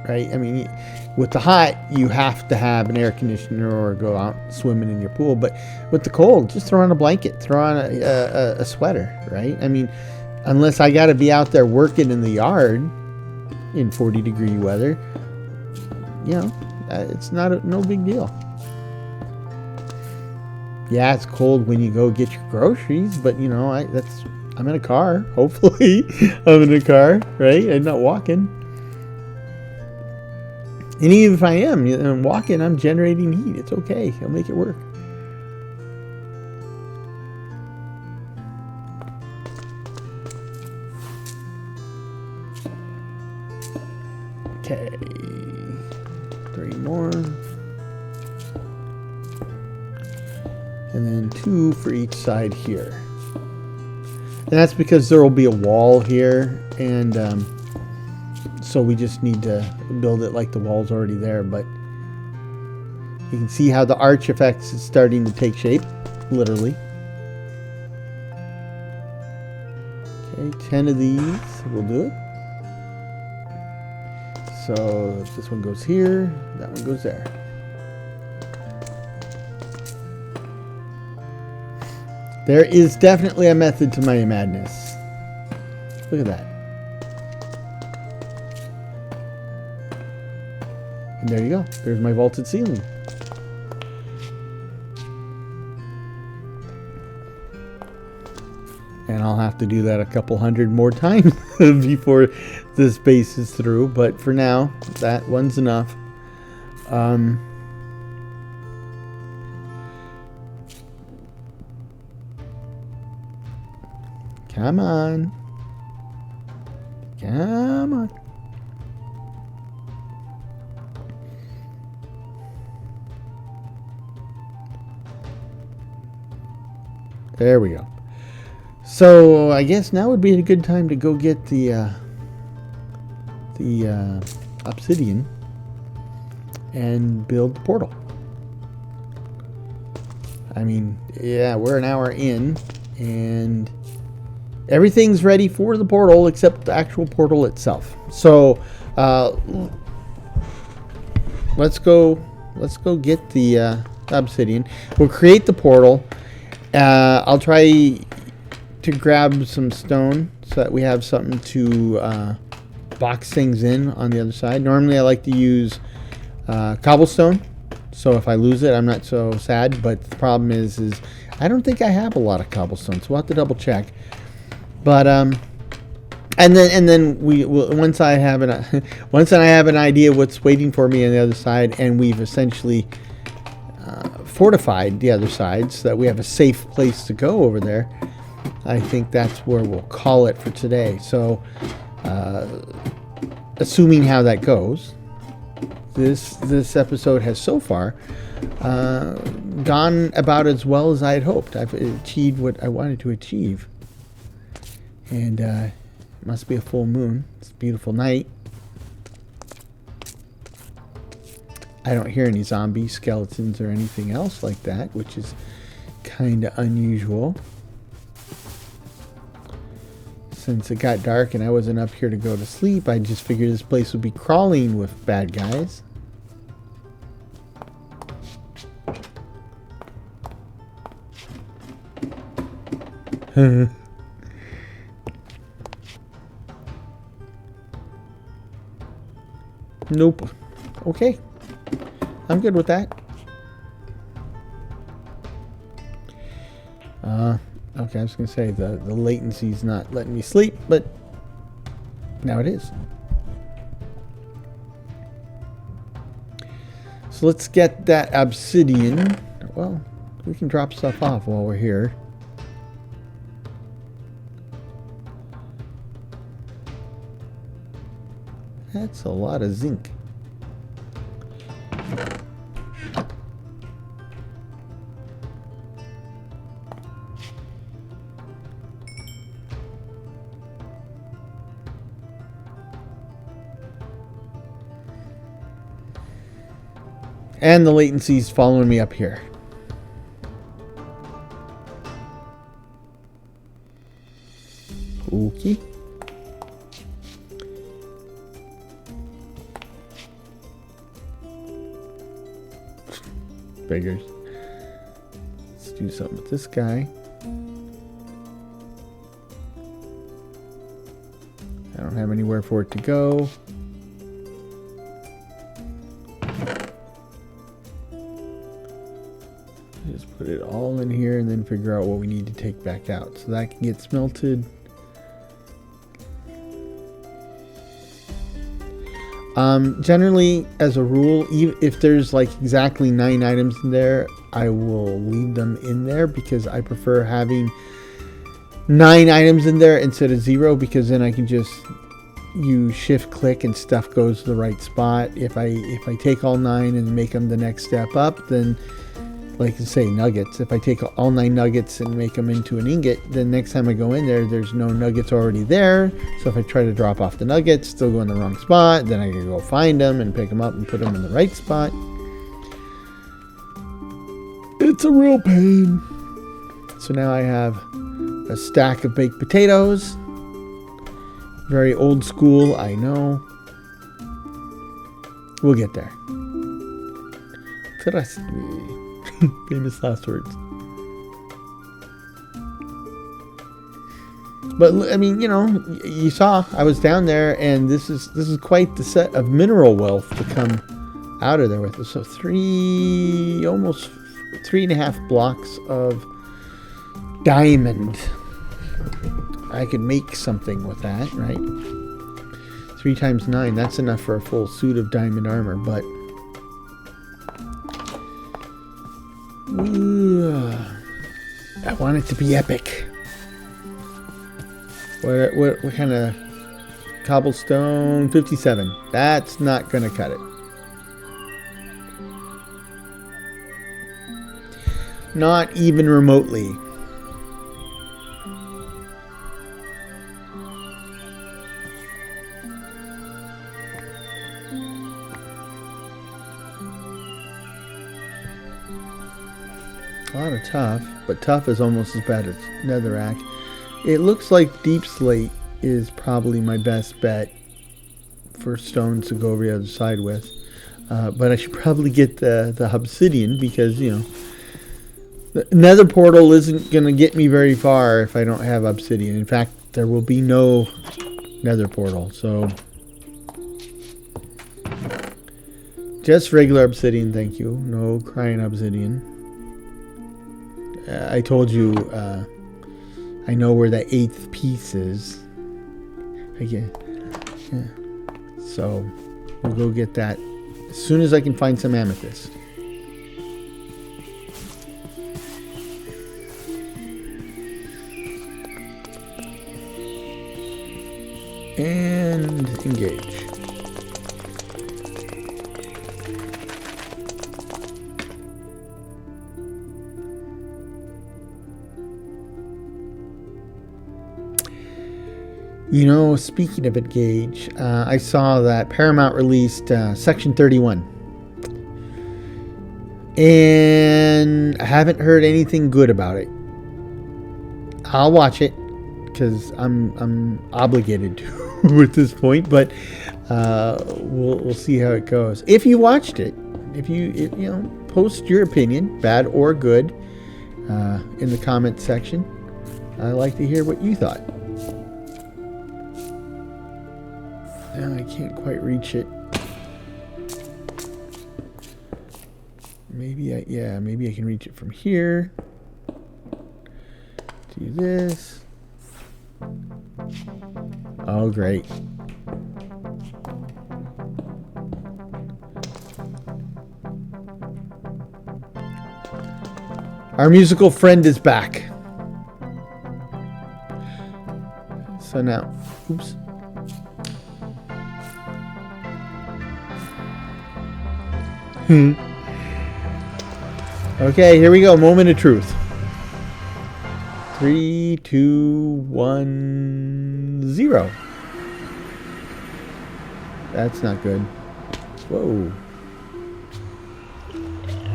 right? I mean, with the hot, you have to have an air conditioner or go out swimming in your pool. But with the cold, just throw on a blanket, throw on a sweater, right? I mean, unless I got to be out there working in the yard in 40-degree weather, you know, it's no big deal. Yeah, it's cold when you go get your groceries, but you know, I'm in a car. Hopefully, I'm in a car, right? I'm not walking. And even if I am, you know, I'm walking, I'm generating heat. It's okay. I'll make it work. Okay. 3 more. And then 2 for each side here. And that's because there will be a wall here, and so we just need to build it like the wall's already there. But you can see how the arch effects is starting to take shape, literally. Okay, 10 of these will do it. So if this one goes here, that one goes there. There is definitely a method to my madness. Look at that. And there you go. There's my vaulted ceiling. And I'll have to do that a couple hundred more times before this base is through. But for now, that one's enough. Come on. Come on. There we go. So I guess now would be a good time to go get the obsidian and build the portal. I mean, yeah, we're an hour in and everything's ready for the portal except the actual portal itself. So let's go get the obsidian. We'll create the portal. I'll try to grab some stone so that we have something to box things in on the other side. Normally I like to use cobblestone, so if I lose it I'm not so sad, but the problem is I don't think I have a lot of cobblestone, so we'll have to double check. But and then we will, once I have an idea what's waiting for me on the other side, and we've essentially fortified the other side so that we have a safe place to go over there, I think that's where we'll call it for today. So assuming how that goes, this episode has so far gone about as well as I had hoped. I've achieved what I wanted to achieve. And it must be a full moon. It's a beautiful night. I don't hear any zombie skeletons or anything else like that, which is kind of unusual. Since it got dark and I wasn't up here to go to sleep, I just figured this place would be crawling with bad guys. Nope. Okay. I'm good with that. Okay, I was going to say the latency's not letting me sleep, but now it is. So let's get that obsidian. Well, we can drop stuff off while we're here. That's a lot of zinc. And the latency's following me up here. Okay. Figures. Let's do something with this guy. I don't have anywhere for it to go. Just put it all in here and then figure out what we need to take back out. So that can get smelted. Generally, as a rule, if there's like exactly 9 items in there, I will leave them in there because I prefer having 9 items in there instead of 0, because then I can just use shift click and stuff goes to the right spot. If I take all 9 and make them the next step up, then like I say, nuggets. If I take all 9 nuggets and make them into an ingot, then next time I go in there, there's no nuggets already there. So if I try to drop off the nuggets, still go in the wrong spot, then I can go find them and pick them up and put them in the right spot. It's a real pain. So now I have a stack of baked potatoes. Very old school, I know. We'll get there. Famous last words. But I mean, you know, you saw I was down there, and this is quite the set of mineral wealth to come out of there with. So almost 3.5 blocks of diamond. I could make something with that, right? 3 times 9, that's enough for a full suit of diamond armor, but I want it to be epic. What kind of cobblestone? 57. That's not gonna cut it. Not even remotely. A lot of tough, but tough is almost as bad as netherrack. It looks like deep slate is probably my best bet for stones to go over the other side with. But I should probably get the obsidian, because, you know, the Nether Portal isn't going to get me very far if I don't have obsidian. In fact, there will be no Nether Portal, so just regular obsidian, thank you. No crying obsidian. I told you I know where the 8th piece is. Yeah. So we'll go get that as soon as I can find some amethyst. And engage. You know, speaking of engage, I saw that Paramount released Section 31. And I haven't heard anything good about it. I'll watch it, because I'm obligated to at this point, but we'll see how it goes. If you watched it, if you know, post your opinion, bad or good, in the comment section. I'd like to hear what you thought. Now I can't quite reach it. Maybe I can reach it from here. Do this. Oh, great. Our musical friend is back. So now, oops. Okay, here we go. Moment of truth. 3, 2, 1, 0. That's not good. Whoa.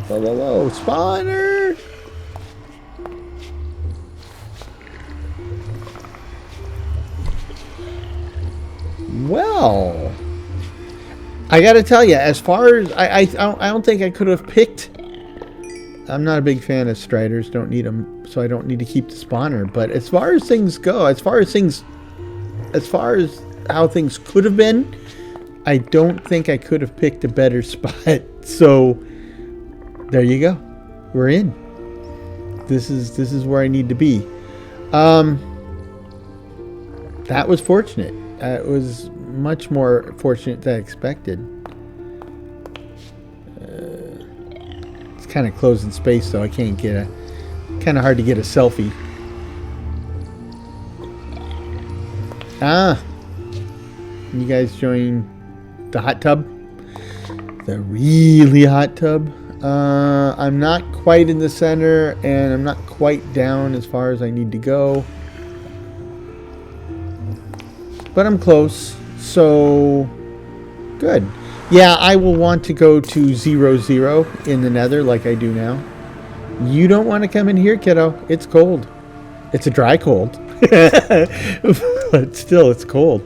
Whoa, whoa, whoa. Spawner! Well, I gotta tell you, as far as I don't think I could have picked. I'm not a big fan of striders. Don't need them, so I don't need to keep the spawner. But as far as things go, as far as how things could have been, I don't think I could have picked a better spot. So there you go. We're in. This is where I need to be. That was fortunate. It was much more fortunate than I expected. It's kind of closed in space, though. I can't get a... Kind of hard to get a selfie. Ah! You guys join the hot tub? The really hot tub? I'm not quite in the center, and I'm not quite down as far as I need to go. But I'm close, so good. Yeah, I will want to go to 0, in the nether like I do now. You don't want to come in here, kiddo. It's cold. It's a dry cold. But still, it's cold.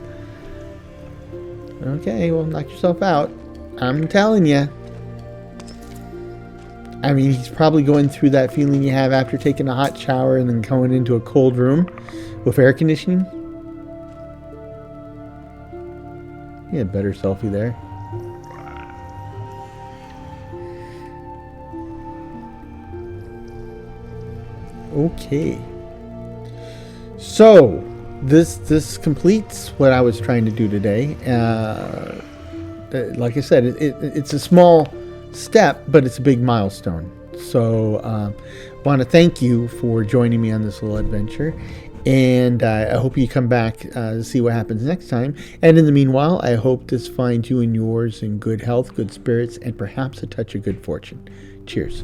Okay, well, knock yourself out. I'm telling you. I mean, he's probably going through that feeling you have after taking a hot shower and then going into a cold room with air conditioning. Yeah, better selfie there. Okay. So, this completes what I was trying to do today. Like I said, it's a small step, but it's a big milestone. So, want to thank you for joining me on this little adventure. And I hope you come back to see what happens next time. And in the meanwhile, I hope this finds you and yours in good health, good spirits, and perhaps a touch of good fortune. Cheers.